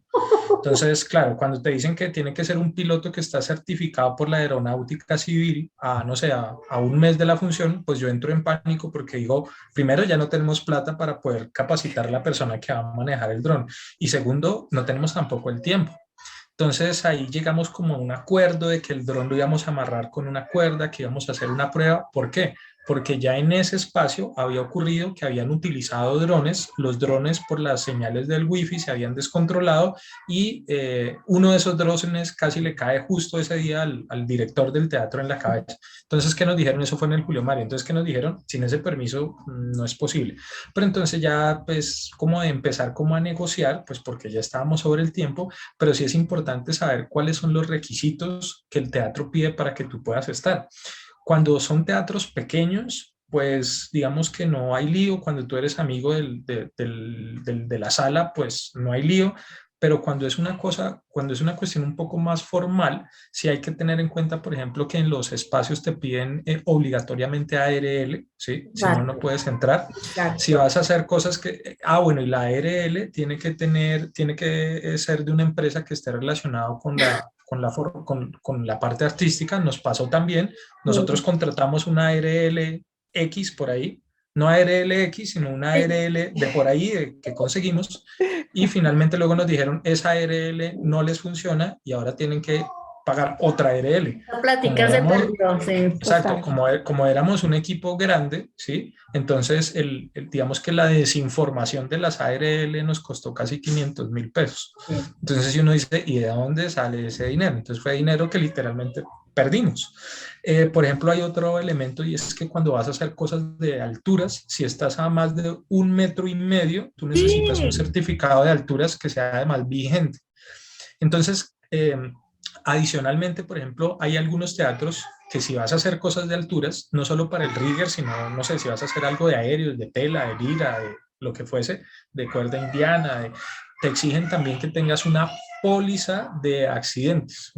Entonces, claro, cuando te dicen que tiene que ser un piloto que está certificado por la Aeronáutica Civil a, no sé, a un mes de la función, pues yo entro en pánico porque digo, primero, ya no tenemos plata para poder capacitar a la persona que va a manejar el dron. Y segundo, no tenemos tampoco el tiempo. Entonces ahí llegamos como a un acuerdo de que el dron lo íbamos a amarrar con una cuerda, que íbamos a hacer una prueba. ¿Por qué? Porque ya en ese espacio había ocurrido que habían utilizado drones, los drones por las señales del wifi se habían descontrolado y uno de esos drones casi le cae justo ese día al director del teatro en la cabeza. Entonces, ¿qué nos dijeron? Eso fue en el Julio Mario. Entonces, ¿qué nos dijeron? Sin ese permiso no es posible. Pero entonces ya, pues, como de empezar como a negociar, pues porque ya estábamos sobre el tiempo, pero sí es importante saber cuáles son los requisitos que el teatro pide para que tú puedas estar. Cuando son teatros pequeños, pues digamos que no hay lío. Cuando tú eres amigo de la sala, pues no hay lío. Pero cuando es una cosa, cuando es una cuestión un poco más formal, sí hay que tener en cuenta, por ejemplo, que en los espacios te piden obligatoriamente ARL, ¿sí? Si no, no Exacto, puedes entrar. Si exacto. vas a hacer cosas que, bueno, y la ARL tiene que ser de una empresa que esté relacionado con la parte artística. Nos pasó también, nosotros contratamos una ARL X por ahí, no ARL X, sino una ARL de por ahí que conseguimos, y finalmente luego nos dijeron, esa ARL no les funciona y ahora tienen que pagar otra ARL. La Como plática se éramos, perdió, sí. exacto, Total. como éramos un equipo grande, ¿sí? Entonces, digamos que la desinformación de las ARL nos costó casi 500.000 pesos. Sí. Entonces, si uno dice, ¿y de dónde sale ese dinero? Entonces, fue dinero que literalmente perdimos. Por ejemplo, hay otro elemento y es que cuando vas a hacer cosas de alturas, si estás a más de 1,5 metros, tú necesitas un Sí. certificado de alturas que sea además vigente. Entonces, Adicionalmente, por ejemplo, hay algunos teatros que si vas a hacer cosas de alturas, no solo para el rigger, sino, no sé, si vas a hacer algo de aéreos, de tela, de lira, de lo que fuese, de cuerda indiana, te exigen también que tengas una póliza de accidentes,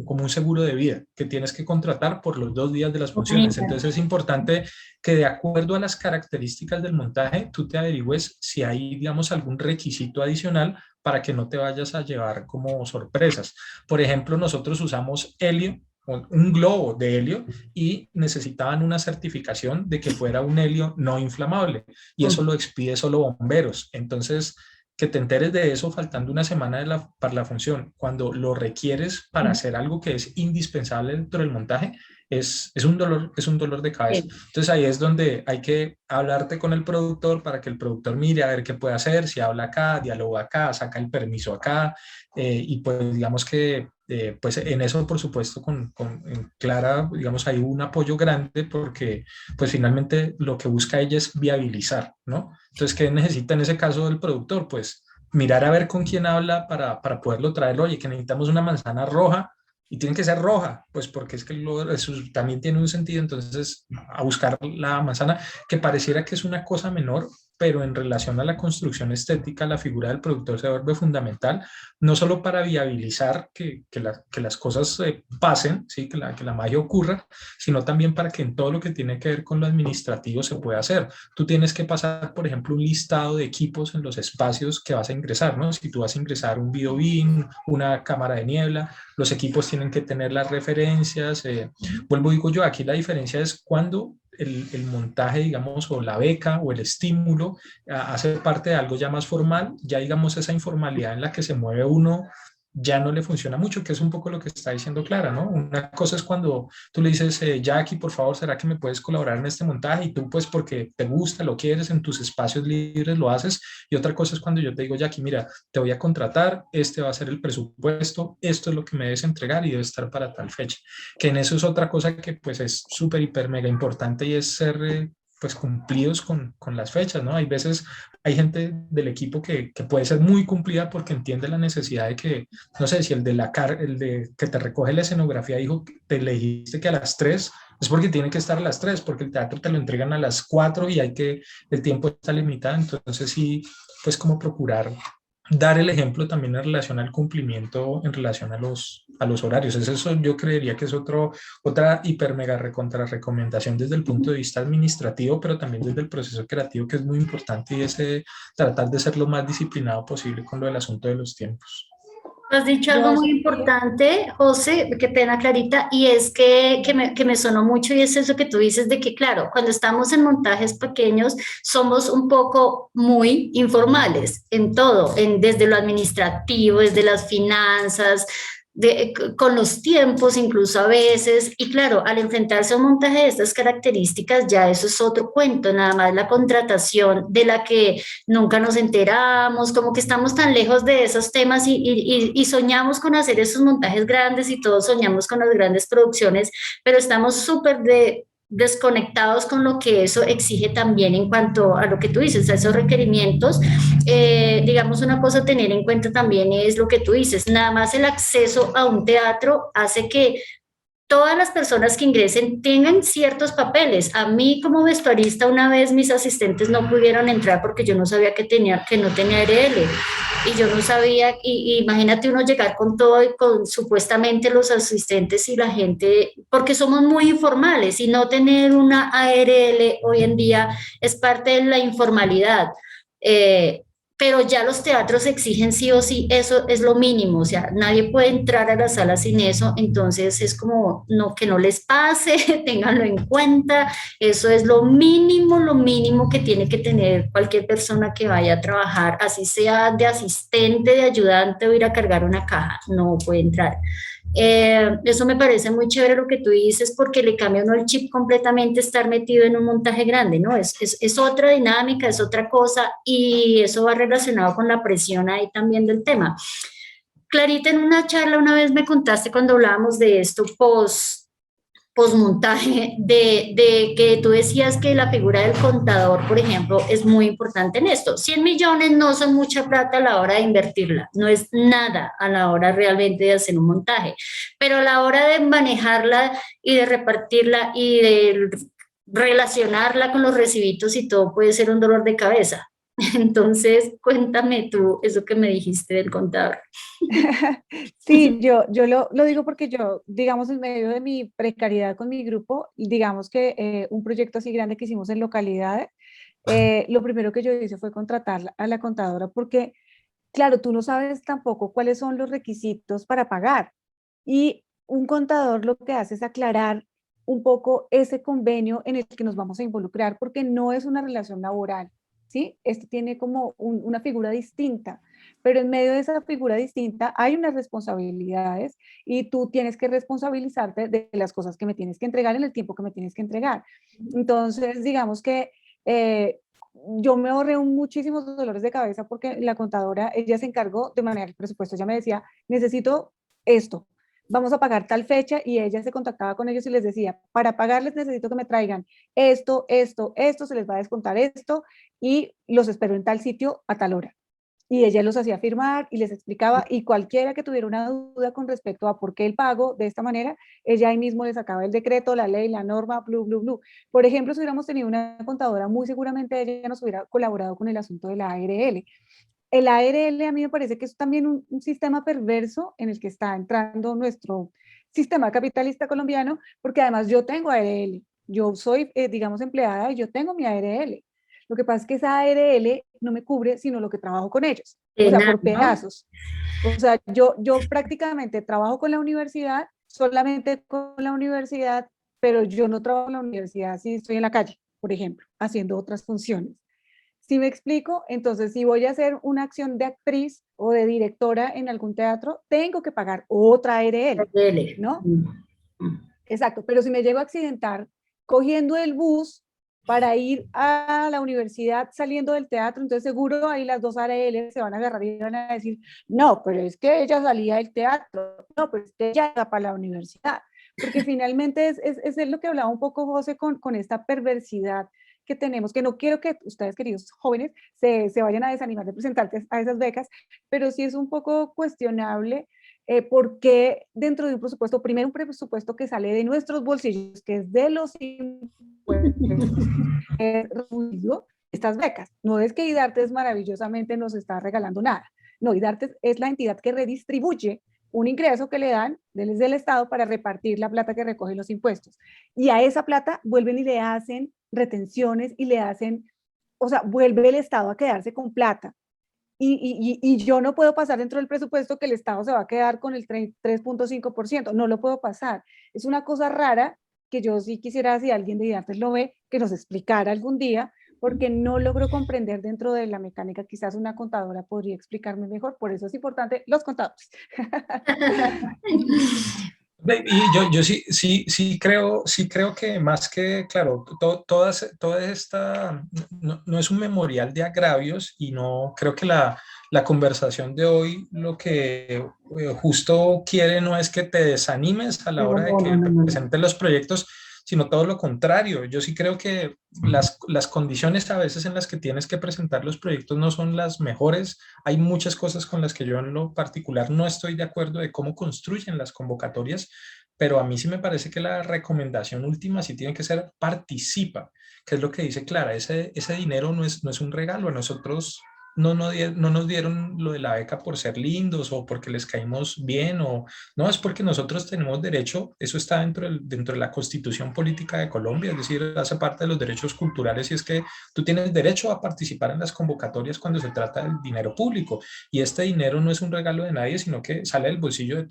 como un seguro de vida que tienes que contratar por los 2 días de las funciones. Entonces es importante que de acuerdo a las características del montaje, tú te averigües si hay, digamos, algún requisito adicional para que no te vayas a llevar como sorpresas. Por ejemplo, nosotros usamos helio, un globo de helio, y necesitaban una certificación de que fuera un helio no inflamable, y eso lo expide solo bomberos. Entonces, que te enteres de eso faltando una semana para la función, cuando lo requieres para hacer algo que es indispensable dentro del montaje, es un dolor de cabeza. Entonces ahí es donde hay que hablarte con el productor para que el productor mire a ver qué puede hacer, si habla acá, dialoga acá, saca el permiso acá, y pues digamos que pues en eso por supuesto en Clara, digamos, hay un apoyo grande porque pues finalmente lo que busca ella es viabilizar, ¿no? Entonces, ¿qué necesita en ese caso el productor? Pues mirar a ver con quién habla para poderlo traer. Oye, que necesitamos una manzana roja, y tiene que ser roja, pues porque es que eso también tiene un sentido. Entonces, a buscar la manzana, que pareciera que es una cosa menor, pero en relación a la construcción estética, la figura del productor se vuelve fundamental, no solo para viabilizar que las cosas pasen, ¿sí? que la magia ocurra, sino también para que en todo lo que tiene que ver con lo administrativo se pueda hacer. Tú tienes que pasar, por ejemplo, un listado de equipos en los espacios que vas a ingresar, ¿no? Si tú vas a ingresar un videobeam, una cámara de niebla, los equipos tienen que tener las referencias. Vuelvo, digo yo, aquí la diferencia es cuando el montaje, digamos, o la beca o el estímulo hace parte de algo ya más formal, ya digamos esa informalidad en la que se mueve uno ya no le funciona mucho, que es un poco lo que está diciendo Clara, ¿no? Una cosa es cuando tú le dices, Jackie, por favor, ¿será que me puedes colaborar en este montaje? Y tú, pues, porque te gusta, lo quieres, en tus espacios libres lo haces. Y otra cosa es cuando yo te digo, Jackie, mira, te voy a contratar, este va a ser el presupuesto, esto es lo que me debes entregar y debe estar para tal fecha. Que en eso es otra cosa que, pues, es súper, hiper, mega importante, y es ser... pues cumplidos con las fechas, ¿no? Hay veces, hay gente del equipo que puede ser muy cumplida porque entiende la necesidad de que, no sé, si el de que te recoge la escenografía dijo que te le dijiste que a las 3, es porque tiene que estar a las 3, porque el teatro te lo entregan a las 4 y el tiempo está limitado. Entonces sí, pues como procurar dar el ejemplo también en relación al cumplimiento, en relación a los horarios. Eso yo creería que es otra hiper mega recontra recomendación desde el punto de vista administrativo, pero también desde el proceso creativo, que es muy importante, y ese tratar de ser lo más disciplinado posible con lo del asunto de los tiempos. Has dicho Yo algo muy asocio, importante, José, qué pena, Clarita, y es que me sonó mucho, y es eso que tú dices de que, claro, cuando estamos en montajes pequeños somos un poco muy informales en todo, desde lo administrativo, desde las finanzas, con los tiempos incluso a veces, y claro, al enfrentarse a un montaje de estas características ya eso es otro cuento, nada más la contratación de la que nunca nos enteramos, como que estamos tan lejos de esos temas y soñamos con hacer esos montajes grandes y todos soñamos con las grandes producciones, pero estamos súper desconectados con lo que eso exige también en cuanto a lo que tú dices, a esos requerimientos. Digamos, una cosa a tener en cuenta también es lo que tú dices, nada más el acceso a un teatro hace que todas las personas que ingresen tengan ciertos papeles. A mí como vestuarista una vez mis asistentes no pudieron entrar porque yo no sabía que no tenía ARL, y yo no sabía, y imagínate uno llegar con todo y con supuestamente los asistentes y la gente, porque somos muy informales, y no tener una ARL hoy en día es parte de la informalidad. Eh, pero ya los teatros exigen sí o sí, eso es lo mínimo, o sea, nadie puede entrar a la sala sin eso, entonces es como no, que no les pase, ténganlo en cuenta, eso es lo mínimo que tiene que tener cualquier persona que vaya a trabajar, así sea de asistente, de ayudante o ir a cargar una caja, no puede entrar. Eso me parece muy chévere lo que tú dices, porque le cambia a uno el chip completamente estar metido en un montaje grande, ¿no? Es otra dinámica, es otra cosa, y eso va relacionado con la presión ahí también del tema. Clarita, en una charla una vez me contaste cuando hablábamos de esto, posmontaje de que tú decías que la figura del contador, por ejemplo, es muy importante en esto. 100 millones no son mucha plata a la hora de invertirla, no es nada a la hora realmente de hacer un montaje, pero a la hora de manejarla y de repartirla y de relacionarla con los recibitos y todo puede ser un dolor de cabeza. Entonces, cuéntame tú eso que me dijiste del contador. Sí, yo lo digo porque yo, digamos, en medio de mi precariedad con mi grupo, digamos que un proyecto así grande que hicimos en localidades, lo primero que yo hice fue contratar a la contadora porque, claro, tú no sabes tampoco cuáles son los requisitos para pagar. Y un contador lo que hace es aclarar un poco ese convenio en el que nos vamos a involucrar, porque no es una relación laboral, ¿sí? Esto tiene como una figura distinta, pero en medio de esa figura distinta hay unas responsabilidades y tú tienes que responsabilizarte de las cosas que me tienes que entregar en el tiempo que me tienes que entregar. Entonces, digamos que eh, yo me ahorré muchísimos dolores de cabeza porque la contadora, ella se encargó de manejar el presupuesto. Ella me decía, necesito esto, vamos a pagar tal fecha, y ella se contactaba con ellos y les decía, para pagarles necesito que me traigan esto, se les va a descontar esto y los espero en tal sitio a tal hora. Y ella los hacía firmar y les explicaba, y cualquiera que tuviera una duda con respecto a por qué el pago de esta manera, ella ahí mismo les sacaba el decreto, la ley, la norma, blu, blu, blu. Por ejemplo, si hubiéramos tenido una contadora, muy seguramente ella nos hubiera colaborado con el asunto de la ARL. El ARL a mí me parece que es también un sistema perverso en el que está entrando nuestro sistema capitalista colombiano, porque además yo tengo ARL, yo soy, digamos, empleada y yo tengo mi ARL. Lo que pasa es que esa ARL no me cubre sino lo que trabajo con ellos, o De sea, nada, por ¿no? pedazos. O sea, yo prácticamente trabajo con la universidad, solamente con la universidad, pero yo no trabajo en la universidad si estoy en la calle, por ejemplo, haciendo otras funciones. Si me explico, entonces si voy a hacer una acción de actriz o de directora en algún teatro, tengo que pagar otra ARL, Dele. ¿no? Exacto, pero si me llego a accidentar cogiendo el bus para ir a la universidad saliendo del teatro, entonces seguro ahí las dos ARL se van a agarrar y van a decir, no, pero es que ella salía del teatro, no, pero es que ella iba para la universidad, porque finalmente es lo que hablaba un poco José con esta perversidad que tenemos, que no quiero que ustedes, queridos jóvenes, se vayan a desanimar de presentarse a esas becas, pero sí es un poco cuestionable porque dentro de un presupuesto, primero un presupuesto que sale de nuestros bolsillos, que es de los impuestos, estas becas. No es que IDARTES maravillosamente nos está regalando nada. No, IDARTES es la entidad que redistribuye un ingreso que le dan desde el Estado para repartir la plata que recogen los impuestos. Y a esa plata vuelven y le hacen retenciones y le hacen, o sea, vuelve el Estado a quedarse con plata. Y yo no puedo pasar dentro del presupuesto que el Estado se va a quedar con el 3.5%, no lo puedo pasar. Es una cosa rara que yo sí quisiera, si alguien de IDARTES lo ve, que nos explicara algún día, porque no logro comprender dentro de la mecánica. Quizás una contadora podría explicarme mejor, por eso es importante los contadores. Y yo sí creo que más que, claro, toda esta, no es un memorial de agravios y no creo que la conversación de hoy lo que justo quiere no es que te desanimes a la No, hora de no, que no, no, no. presentes los proyectos, sino todo lo contrario. Yo sí creo que las condiciones a veces en las que tienes que presentar los proyectos no son las mejores. Hay muchas cosas con las que yo en lo particular no estoy de acuerdo de cómo construyen las convocatorias, pero a mí sí me parece que la recomendación última sí tiene que ser participa, que es lo que dice Clara, ese dinero no es un regalo, a nosotros no nos dieron lo de la beca por ser lindos o porque les caímos bien, o no, es porque nosotros tenemos derecho, eso está dentro de la Constitución Política de Colombia, es decir, hace parte de los derechos culturales, y es que tú tienes derecho a participar en las convocatorias cuando se trata del dinero público, y este dinero no es un regalo de nadie, sino que sale del bolsillo de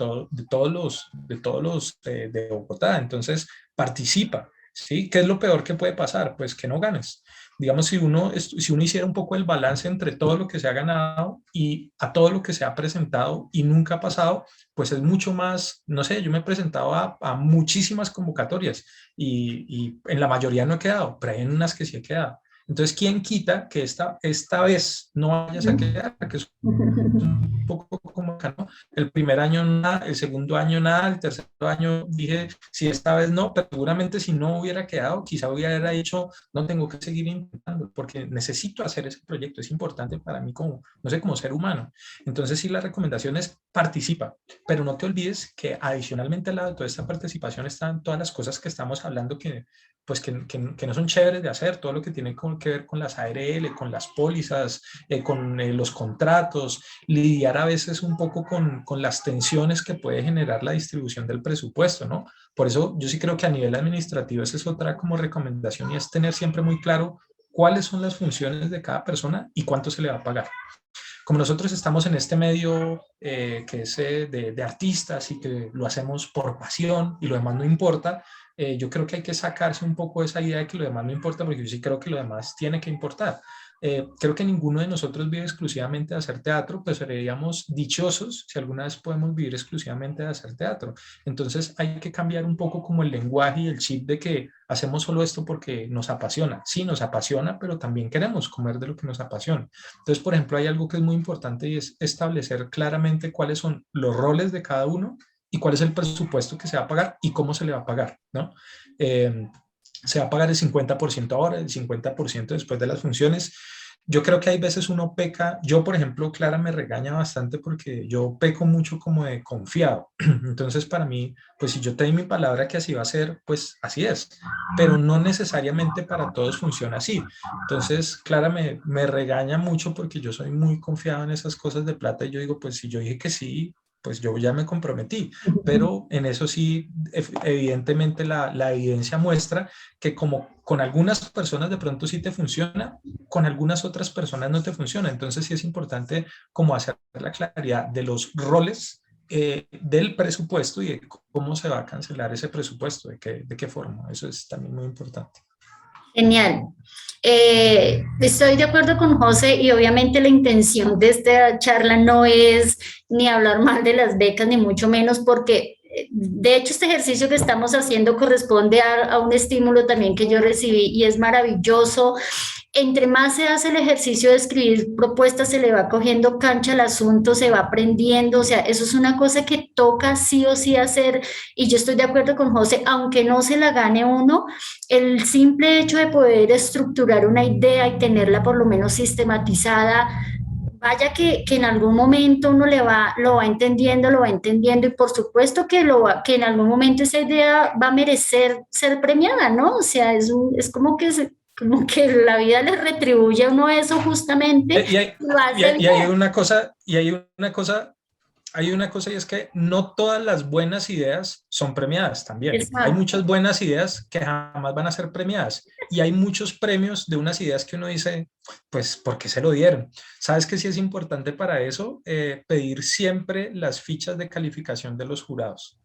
todos los de Bogotá. Entonces, participa, ¿sí? ¿Qué es lo peor que puede pasar? Pues que no ganes. Digamos, si uno hiciera un poco el balance entre todo lo que se ha ganado y a todo lo que se ha presentado y nunca ha pasado, pues es mucho más, no sé, yo me he presentado a muchísimas convocatorias y en la mayoría no he quedado, pero hay en unas que sí he quedado. Entonces, ¿quién quita que esta vez no vayas a quedar? Que es un poco como acá, ¿no? El primer año nada, el segundo año nada, el tercer año dije, si esta vez no, pero seguramente si no hubiera quedado, quizá hubiera dicho, no tengo que seguir intentando, porque necesito hacer ese proyecto, es importante para mí como, no sé, como ser humano. Entonces, sí, la recomendación es participa, pero no te olvides que adicionalmente al lado de toda esta participación están todas las cosas que estamos hablando que pues que no son chéveres de hacer, todo lo que tiene que ver con las ARL, con las pólizas, con los contratos, lidiar a veces un poco con las tensiones que puede generar la distribución del presupuesto, ¿no? Por eso yo sí creo que a nivel administrativo esa es otra como recomendación y es tener siempre muy claro cuáles son las funciones de cada persona y cuánto se le va a pagar. Como nosotros estamos en este medio que es de artistas y que lo hacemos por pasión y lo demás no importa, yo creo que hay que sacarse un poco esa idea de que lo demás no importa, porque yo sí creo que lo demás tiene que importar. Creo que ninguno de nosotros vive exclusivamente de hacer teatro, pues seríamos dichosos si alguna vez podemos vivir exclusivamente de hacer teatro. Entonces hay que cambiar un poco como el lenguaje y el chip de que hacemos solo esto porque nos apasiona. Sí, nos apasiona, pero también queremos comer de lo que nos apasiona. Entonces, por ejemplo, hay algo que es muy importante y es establecer claramente cuáles son los roles de cada uno y cuál es el presupuesto que se va a pagar y cómo se le va a pagar, ¿no? Se va a pagar el 50% ahora, el 50% después de las funciones. Yo creo que hay veces uno peca, yo por ejemplo, Clara me regaña bastante porque yo peco mucho como de confiado. Entonces para mí, pues si yo te di mi palabra que así va a ser, pues así es. Pero no necesariamente para todos funciona así. Entonces Clara me regaña mucho porque yo soy muy confiado en esas cosas de plata y yo digo, pues si yo dije que sí, pues yo ya me comprometí. Pero en eso sí, evidentemente la evidencia muestra que como con algunas personas de pronto sí te funciona, con algunas otras personas no te funciona. Entonces sí es importante como hacer la claridad de los roles del presupuesto y de cómo se va a cancelar ese presupuesto, de qué forma. Eso es también muy importante. Genial. Estoy de acuerdo con José y obviamente la intención de esta charla no es ni hablar mal de las becas, ni mucho menos, porque de hecho este ejercicio que estamos haciendo corresponde a un estímulo también que yo recibí y es maravilloso. Entre más se hace el ejercicio de escribir propuestas, se le va cogiendo cancha al asunto, se va aprendiendo, o sea, eso es una cosa que toca sí o sí hacer y yo estoy de acuerdo con José, aunque no se la gane uno, el simple hecho de poder estructurar una idea y tenerla por lo menos sistematizada, vaya que en algún momento uno lo va entendiendo y por supuesto que en algún momento esa idea va a merecer ser premiada, ¿no? O sea, es como que la vida le retribuye a uno eso justamente. Hay una cosa y es que no todas las buenas ideas son premiadas también. Exacto. Hay muchas buenas ideas que jamás van a ser premiadas y hay muchos premios de unas ideas que uno dice, pues, ¿por qué se lo dieron? ¿Sabes que sí es importante para eso? Pedir siempre las fichas de calificación de los jurados.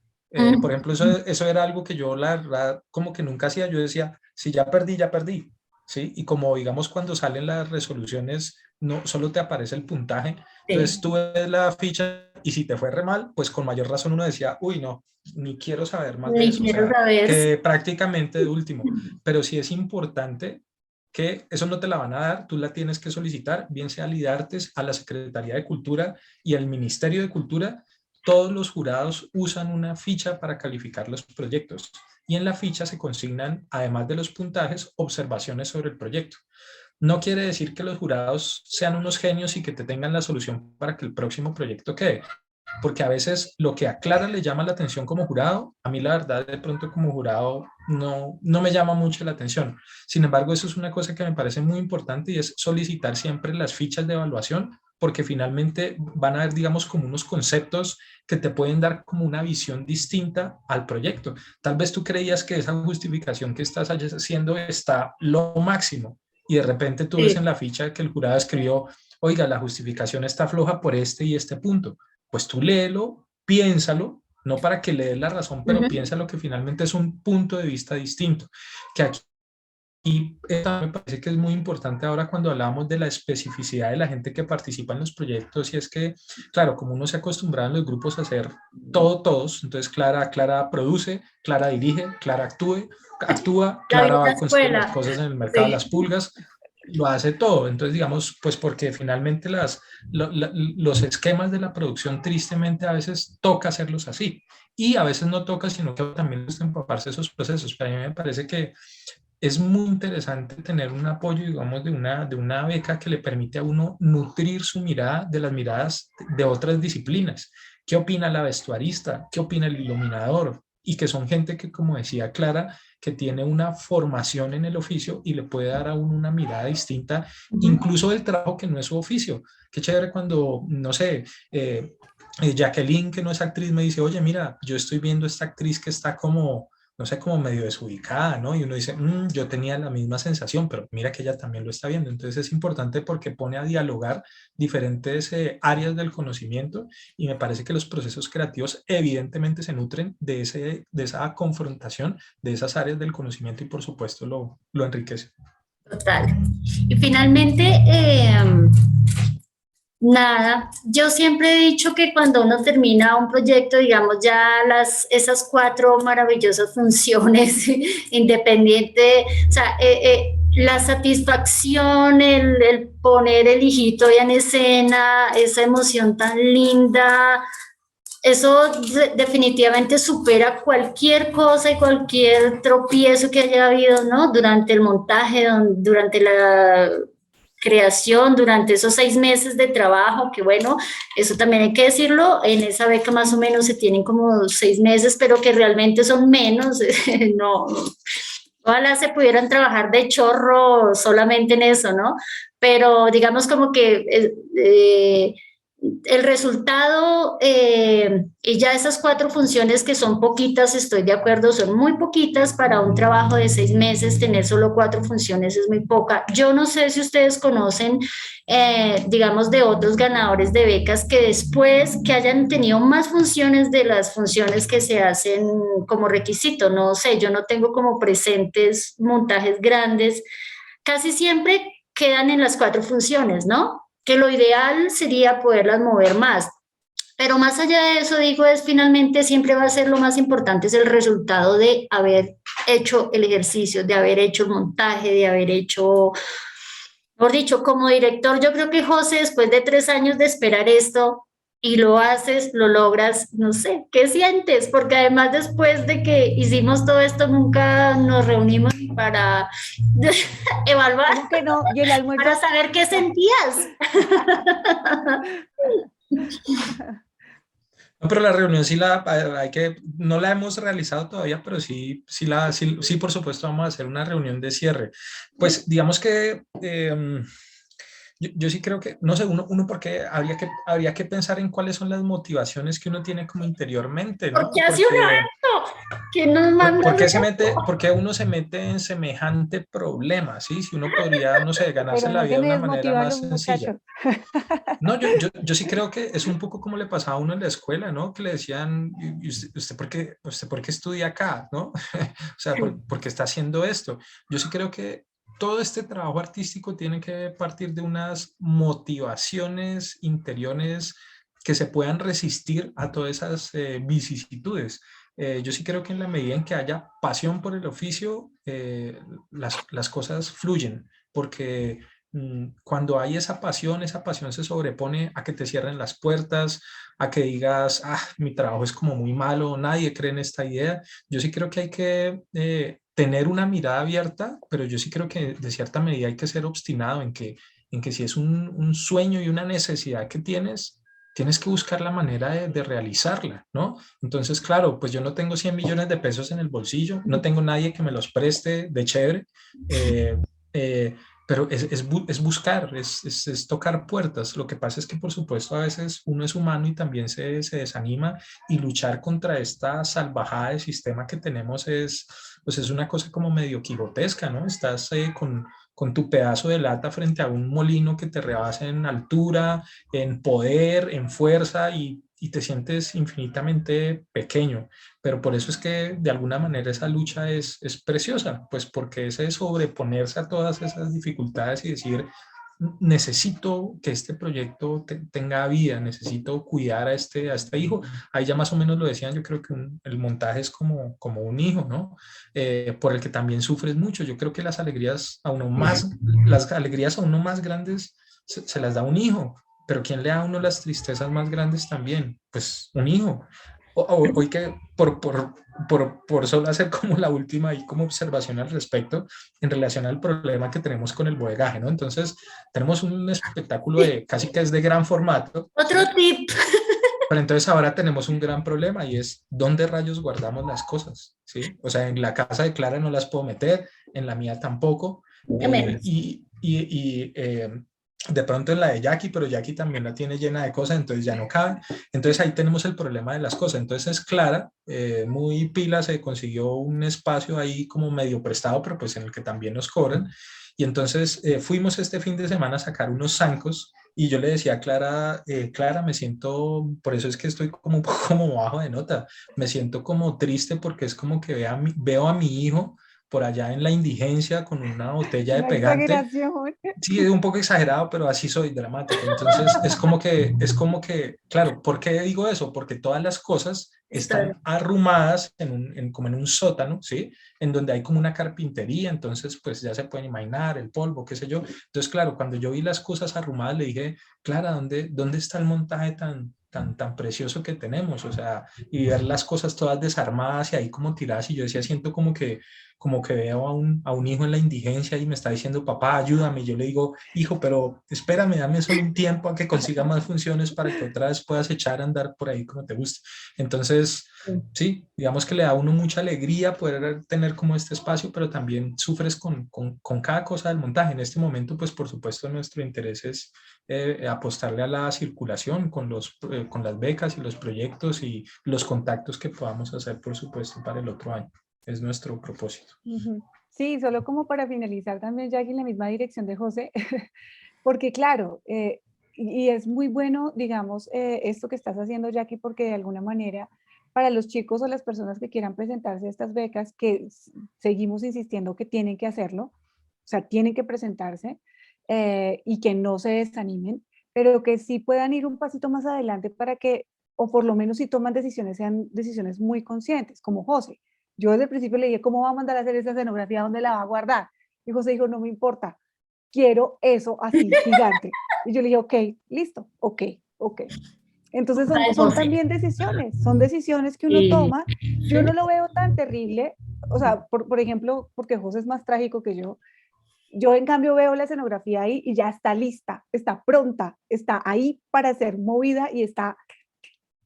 Por ejemplo, eso era algo que yo, la verdad, como que nunca hacía. Yo decía, si ya perdí, ya perdí. ¿Sí? Y como digamos cuando salen las resoluciones, no solo te aparece el puntaje, entonces tú ves la ficha y si te fue re mal, pues con mayor razón uno decía, uy, no, ni quiero saber más de eso, o sea, que prácticamente de último, pero sí es importante que eso no te la van a dar, tú la tienes que solicitar, bien sea al IDARTES, a la Secretaría de Cultura y al Ministerio de Cultura. Todos los jurados usan una ficha para calificar los proyectos y en la ficha se consignan, además de los puntajes, observaciones sobre el proyecto. No quiere decir que los jurados sean unos genios y que te tengan la solución para que el próximo proyecto quede, porque a veces lo que a Clara le llama la atención como jurado, a mí la verdad de pronto como jurado no me llama mucho la atención. Sin embargo, eso es una cosa que me parece muy importante y es solicitar siempre las fichas de evaluación porque finalmente van a haber, digamos, como unos conceptos que te pueden dar como una visión distinta al proyecto. Tal vez tú creías que esa justificación que estás haciendo está lo máximo y de repente tú ves en la ficha que el jurado escribió, oiga, la justificación está floja por este y este punto. Pues tú léelo, piénsalo, no para que le des la razón, pero piénsalo que finalmente es un punto de vista distinto, que aquí y esto me parece que es muy importante ahora cuando hablamos de la especificidad de la gente que participa en los proyectos y es que, claro, como uno se acostumbra en los grupos a hacer todos, entonces Clara produce, Clara dirige, Clara actúa, Clara va a conseguir las cosas en el mercado de las pulgas, lo hace todo. Entonces, digamos, pues porque finalmente los esquemas de la producción, tristemente, a veces toca hacerlos así. Y a veces no toca, sino que también es empaparse esos procesos. Pero a mí me parece que es muy interesante tener un apoyo, digamos, de una beca que le permite a uno nutrir su mirada de las miradas de otras disciplinas. ¿Qué opina la vestuarista? ¿Qué opina el iluminador? Y que son gente que, como decía Clara, que tiene una formación en el oficio y le puede dar a uno una mirada distinta, incluso del trabajo que no es su oficio. Qué chévere cuando, no sé, Jacqueline, que no es actriz, me dice, oye, mira, yo estoy viendo esta actriz que está como, no sé, como medio desubicada, ¿no? Y uno dice, yo tenía la misma sensación, pero mira que ella también lo está viendo. Entonces es importante porque pone a dialogar diferentes áreas del conocimiento y me parece que los procesos creativos evidentemente se nutren de esa confrontación de esas áreas del conocimiento y por supuesto lo enriquece. Total. Y finalmente, nada, yo siempre he dicho que cuando uno termina un proyecto, digamos ya esas 4 maravillosas funciones independiente, o sea, la satisfacción, el poner el hijito ya en escena, esa emoción tan linda, eso definitivamente supera cualquier cosa y cualquier tropiezo que haya habido, ¿no? Durante el montaje, durante la creación, durante esos 6 meses de trabajo, que bueno, eso también hay que decirlo, en esa beca más o menos se tienen como 6 meses, pero que realmente son menos, no, ojalá se pudieran trabajar de chorro solamente en eso, ¿no? Pero digamos como que el resultado y ya esas 4 funciones que son poquitas, estoy de acuerdo, son muy poquitas para un trabajo de 6 meses, tener solo 4 funciones es muy poca. Yo no sé si ustedes conocen, digamos, de otros ganadores de becas que después que hayan tenido más funciones de las funciones que se hacen como requisito, no sé, yo no tengo como presentes montajes grandes, casi siempre quedan en las 4 funciones, ¿no? Que lo ideal sería poderlas mover más. Pero más allá de eso, digo, es finalmente siempre va a ser lo más importante, es el resultado de haber hecho el ejercicio, de haber hecho el montaje, de haber hecho, por dicho, como director, yo creo que José, después de 3 años de esperar esto, y lo haces, lo logras, no sé, ¿qué sientes? Porque además después de que hicimos todo esto, nunca nos reunimos para evaluar, ¿Cómo que no? ¿Y el para almuerzo? saber qué sentías. No, pero la reunión sí no la hemos realizado todavía, pero sí, por supuesto vamos a hacer una reunión de cierre. Pues digamos que yo sí creo que, no sé, uno porque habría que pensar en cuáles son las motivaciones que uno tiene como interiormente, ¿Por ¿no? qué hace uno esto? ¿Quién nos manda a hacer esto? ¿Por qué uno se mete en semejante problema? ¿Sí? Si uno podría, no sé, ganarse Pero la no se vida de me una manera desmotivan más los sencilla. muchachos. No, yo sí creo que es un poco como le pasaba a uno en la escuela, ¿no? Que le decían, ¿y usted por qué estudia acá, ¿no? O sea, ¿por qué está haciendo esto? Yo sí creo que todo este trabajo artístico tiene que partir de unas motivaciones interiores que se puedan resistir a todas esas vicisitudes. Yo sí creo que en la medida en que haya pasión por el oficio, las cosas fluyen, porque cuando hay esa pasión se sobrepone a que te cierren las puertas, a que digas, mi trabajo es como muy malo, nadie cree en esta idea. Yo sí creo que hay que tener una mirada abierta, pero yo sí creo que de cierta medida hay que ser obstinado en que si es un sueño y una necesidad que tienes que buscar la manera de realizarla, ¿no? Entonces, claro, pues yo no tengo 100 millones de pesos en el bolsillo, no tengo nadie que me los preste de chévere. eh, eh, pero es buscar, es tocar puertas. Lo que pasa es que, por supuesto, a veces uno es humano y también se desanima y luchar contra esta salvajada de sistema que tenemos pues es una cosa como medio quijotesca, ¿no? Estás con tu pedazo de lata frente a un molino que te rebasa en altura, en poder, en fuerza y te sientes infinitamente pequeño. Pero por eso es que de alguna manera esa lucha es preciosa, pues porque ese sobreponerse a todas esas dificultades y decir, necesito que este proyecto tenga vida, necesito cuidar a este hijo. Ahí ya más o menos lo decían, yo creo que el montaje es como un hijo, ¿no? Por el que también sufres mucho. Yo creo que las alegrías a uno más grandes se las da un hijo, pero ¿quién le da a uno las tristezas más grandes también? Pues un hijo. Hoy que por solo hacer como la última y como observación al respecto en relación al problema que tenemos con el bodegaje, ¿no? Entonces, tenemos un espectáculo casi que es de gran formato. Otro tip. Pero entonces ahora tenemos un gran problema y es ¿dónde rayos guardamos las cosas? ¿Sí? O sea, en la casa de Clara no las puedo meter, en la mía tampoco. De pronto en la de Jackie, pero Jackie también la tiene llena de cosas, entonces ya no cabe. Entonces ahí tenemos el problema de las cosas. Entonces Clara, muy pila, se consiguió un espacio ahí como medio prestado, pero pues en el que también nos cobran. Y entonces fuimos este fin de semana a sacar unos zancos y yo le decía a Clara, Clara, me siento, por eso es que estoy como un poco como bajo de nota, me siento como triste porque es como que veo a mi hijo por allá en la indigencia con una botella de Una pegante. exageración. Sí, es un poco exagerado, pero así soy, dramático. Entonces, es como que, claro, ¿por qué digo eso? Porque todas las cosas están arrumadas como en un sótano, ¿sí? En donde hay como una carpintería, entonces, pues ya se pueden imaginar el polvo, qué sé yo. Entonces, claro, cuando yo vi las cosas arrumadas, le dije, Clara, ¿dónde está el montaje tan precioso que tenemos? O sea, y ver las cosas todas desarmadas y ahí como tiradas, y yo decía, siento como que veo a un hijo en la indigencia y me está diciendo, papá, ayúdame. Y yo le digo, hijo, pero espérame, dame solo un tiempo a que consiga más funciones para que otra vez puedas echar a andar por ahí como te gusta. Entonces, sí, digamos que le da a uno mucha alegría poder tener como este espacio, pero también sufres con cada cosa del montaje. En este momento, pues por supuesto, nuestro interés es apostarle a la circulación con las becas y los proyectos y los contactos que podamos hacer, por supuesto, para el otro año. Es nuestro propósito. Sí, solo como para finalizar también, Jackie, en la misma dirección de José, porque claro, y es muy bueno, digamos, esto que estás haciendo, Jackie, porque de alguna manera para los chicos o las personas que quieran presentarse a estas becas, que seguimos insistiendo que tienen que hacerlo, o sea, tienen que presentarse y que no se desanimen, pero que sí puedan ir un pasito más adelante para que, o por lo menos si toman decisiones, sean decisiones muy conscientes, como José. Yo desde el principio le dije, ¿cómo va a mandar a hacer esa escenografía? ¿Dónde la va a guardar? Y José dijo, no me importa, quiero eso así, gigante. Y yo le dije, ok, listo, ok. Entonces son también decisiones, son decisiones que uno toma. Yo no lo veo tan terrible, o sea, por ejemplo, porque José es más trágico que yo en cambio veo la escenografía ahí y ya está lista, está pronta, está ahí para ser movida y está,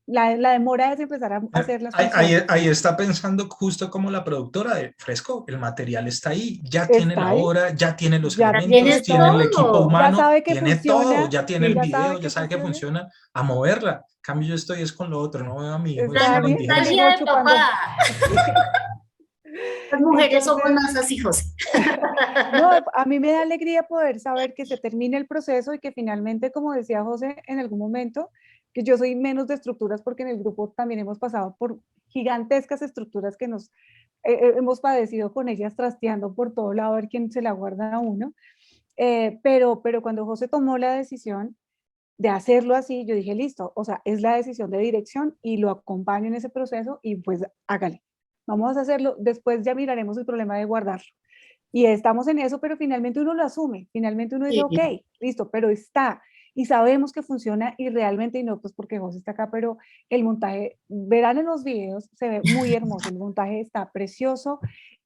la demora es empezar a hacer las funciones. Ahí está pensando justo como la productora de Fresco, el material está ahí, ya tiene Está la ahí, hora, ya tiene los ya elementos, tiene tiene el todo, equipo ya humano, sabe que tiene todo, funciona, ya tiene el ya video, sabe ya que sabe que funciona. funciona, a moverla. En cambio yo estoy es con lo otro, no veo a mi hijo Está en la mi indigencia. hijo Nostalgia de chupando. papá. Las mujeres somos Entonces, más así, José. no, a mí me da alegría poder saber que se termine el proceso y que finalmente, como decía José en algún momento, que yo soy menos de estructuras porque en el grupo también hemos pasado por gigantescas estructuras que nos hemos padecido con ellas trasteando por todo lado a ver quién se la guarda a uno. Pero cuando José tomó la decisión de hacerlo así, yo dije, listo, o sea, es la decisión de dirección y lo acompaño en ese proceso y pues hágale, vamos a hacerlo, después ya miraremos el problema de guardarlo. Y estamos en eso, pero finalmente uno lo asume, finalmente uno dice, ok, listo, pero está, y sabemos que funciona y realmente, y no pues porque José está acá, pero el montaje, verán en los videos, se ve muy hermoso, el montaje está precioso,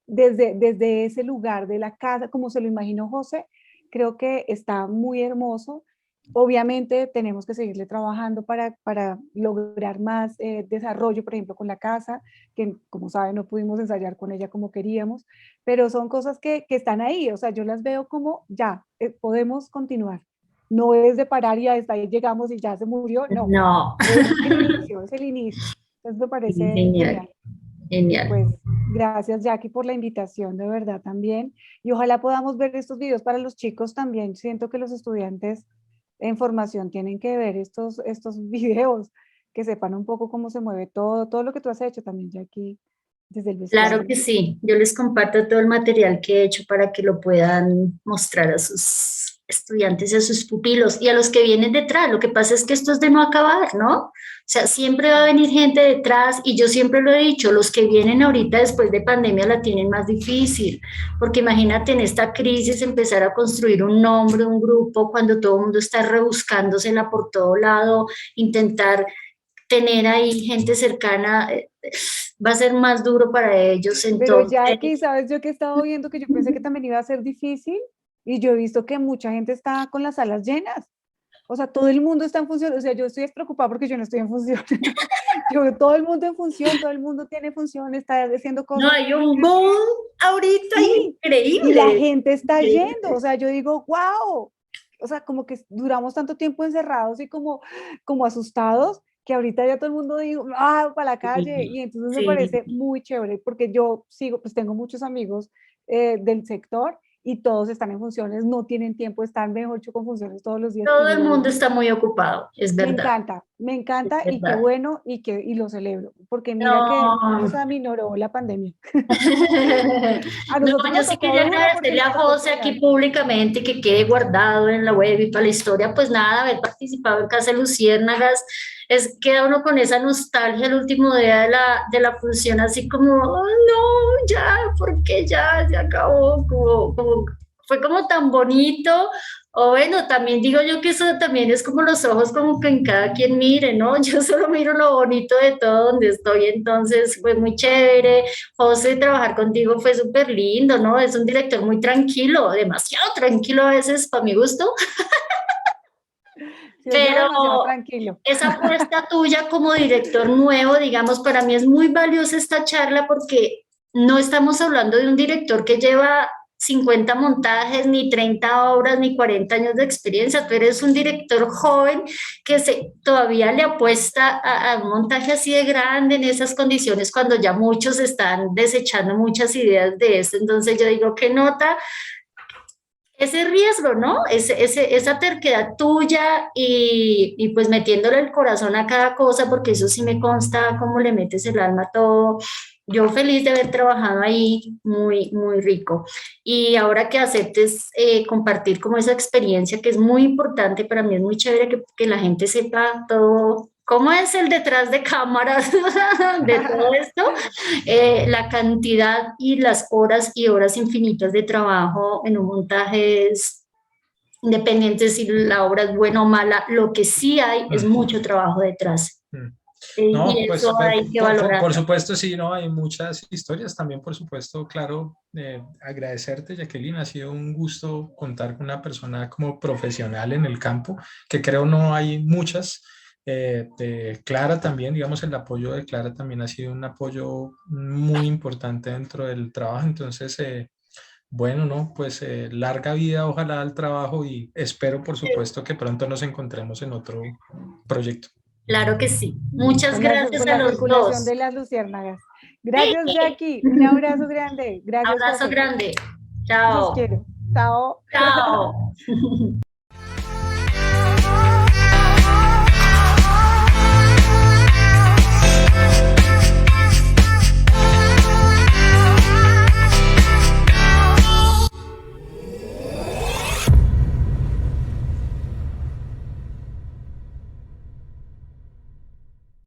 desde ese lugar de la casa, como se lo imaginó José, creo que está muy hermoso. Obviamente tenemos que seguirle trabajando para lograr más desarrollo, por ejemplo, con la casa, que como saben no pudimos ensayar con ella como queríamos, pero son cosas que están ahí, o sea, yo las veo como ya, podemos continuar. No es de parar y hasta ahí llegamos y ya se murió, no, No. es el inicio, es el inicio. Entonces me parece Genial, genial. Y genial. pues gracias Jackie por la invitación, de verdad también. Y ojalá podamos ver estos videos para los chicos también. Siento que los estudiantes en formación tienen que ver estos videos, que sepan un poco cómo se mueve todo lo que tú has hecho también, Jackie, desde el Claro vestuario. que sí. Yo les comparto todo el material que he hecho para que lo puedan mostrar a sus estudiantes y a sus pupilos y a los que vienen detrás. Lo que pasa es que esto es de no acabar, ¿no? O sea, siempre va a venir gente detrás y yo siempre lo he dicho, los que vienen ahorita después de pandemia la tienen más difícil, porque imagínate en esta crisis empezar a construir un nombre, un grupo, cuando todo el mundo está rebuscándosela por todo lado, intentar tener ahí gente cercana, va a ser más duro para ellos. Pero Entonces, ya aquí, ¿sabes? Yo que he estado viendo que yo pensé que también iba a ser difícil y yo he visto que mucha gente está con las salas llenas. O sea, todo el mundo está en función. O sea, yo estoy preocupada porque yo no estoy en función. Yo veo todo el mundo en función, todo el mundo tiene función, está haciendo no, cosas. hay un boom ahorita Sí, y la increíble. gente está Increíble. yendo. O sea, yo digo, wow. O sea, como que duramos tanto tiempo encerrados y como asustados que ahorita ya todo el mundo dijo, ah, para la calle. Y entonces me Sí, parece muy chévere porque yo sigo, pues tengo muchos amigos del sector y todos están en funciones, no tienen tiempo, están mejor dicho con funciones todos los días. Y todo el digo, mundo está muy ocupado, es verdad, me es encanta y qué verdad. bueno y lo celebro, porque mira que no No, nos aminoró la pandemia. A no, nosotros yo nos sí tocó quería duro porque agradecerle nos a tocó José esperar. aquí públicamente que quede guardado en la web y para la historia, pues nada, haber participado en Casa de Luciérnagas, es queda uno con esa nostalgia el último día de la función, así como, "Oh, no, ya, porque ya se acabó, fue como tan bonito, o bueno, también digo yo que eso también es como los ojos como que en cada quien mire, ¿no? Yo solo miro lo bonito de todo donde estoy, entonces fue muy chévere. José, trabajar contigo fue súper lindo, ¿no? Es un director muy tranquilo, demasiado tranquilo a veces para mi gusto, Sí, es pero demasiado tranquilo. esa apuesta tuya como director nuevo, digamos, para mí es muy valiosa esta charla porque no estamos hablando de un director que lleva 50 montajes, ni 30 obras, ni 40 años de experiencia. Tú eres un director joven que todavía le apuesta a un montaje así de grande en esas condiciones cuando ya muchos están desechando muchas ideas de eso. Entonces yo digo, ¿qué nota? Ese riesgo, ¿no? Esa terquedad tuya y pues metiéndole el corazón a cada cosa, porque eso sí me consta cómo le metes el alma a todo. Yo feliz de haber trabajado ahí, muy, muy rico. Y ahora que aceptes compartir como esa experiencia que es muy importante, para mí es muy chévere que la gente sepa todo, cómo es el detrás de cámaras de todo esto, la cantidad y las horas y horas infinitas de trabajo en un montaje es independiente si la obra es buena o mala, lo que sí hay es Mm, mucho trabajo detrás. mm. Y No, eso pues hay que valorarlo. por supuesto, sí, no, hay muchas historias también, por supuesto, claro, agradecerte, Jacqueline, ha sido un gusto contar con una persona como profesional en el campo, que creo no hay muchas. De Clara también, digamos, el apoyo de Clara también ha sido un apoyo muy importante dentro del trabajo, entonces, bueno, no, pues larga vida, ojalá al trabajo y espero, por supuesto, que pronto nos encontremos en otro proyecto. Claro que sí. Muchas gracias Con a la los circulación de dos. las luciérnagas. Sí. Gracias, Jackie. Un abrazo grande. Gracias, Abrazo José. grande. Los Chao. quiero. Chao. Chao.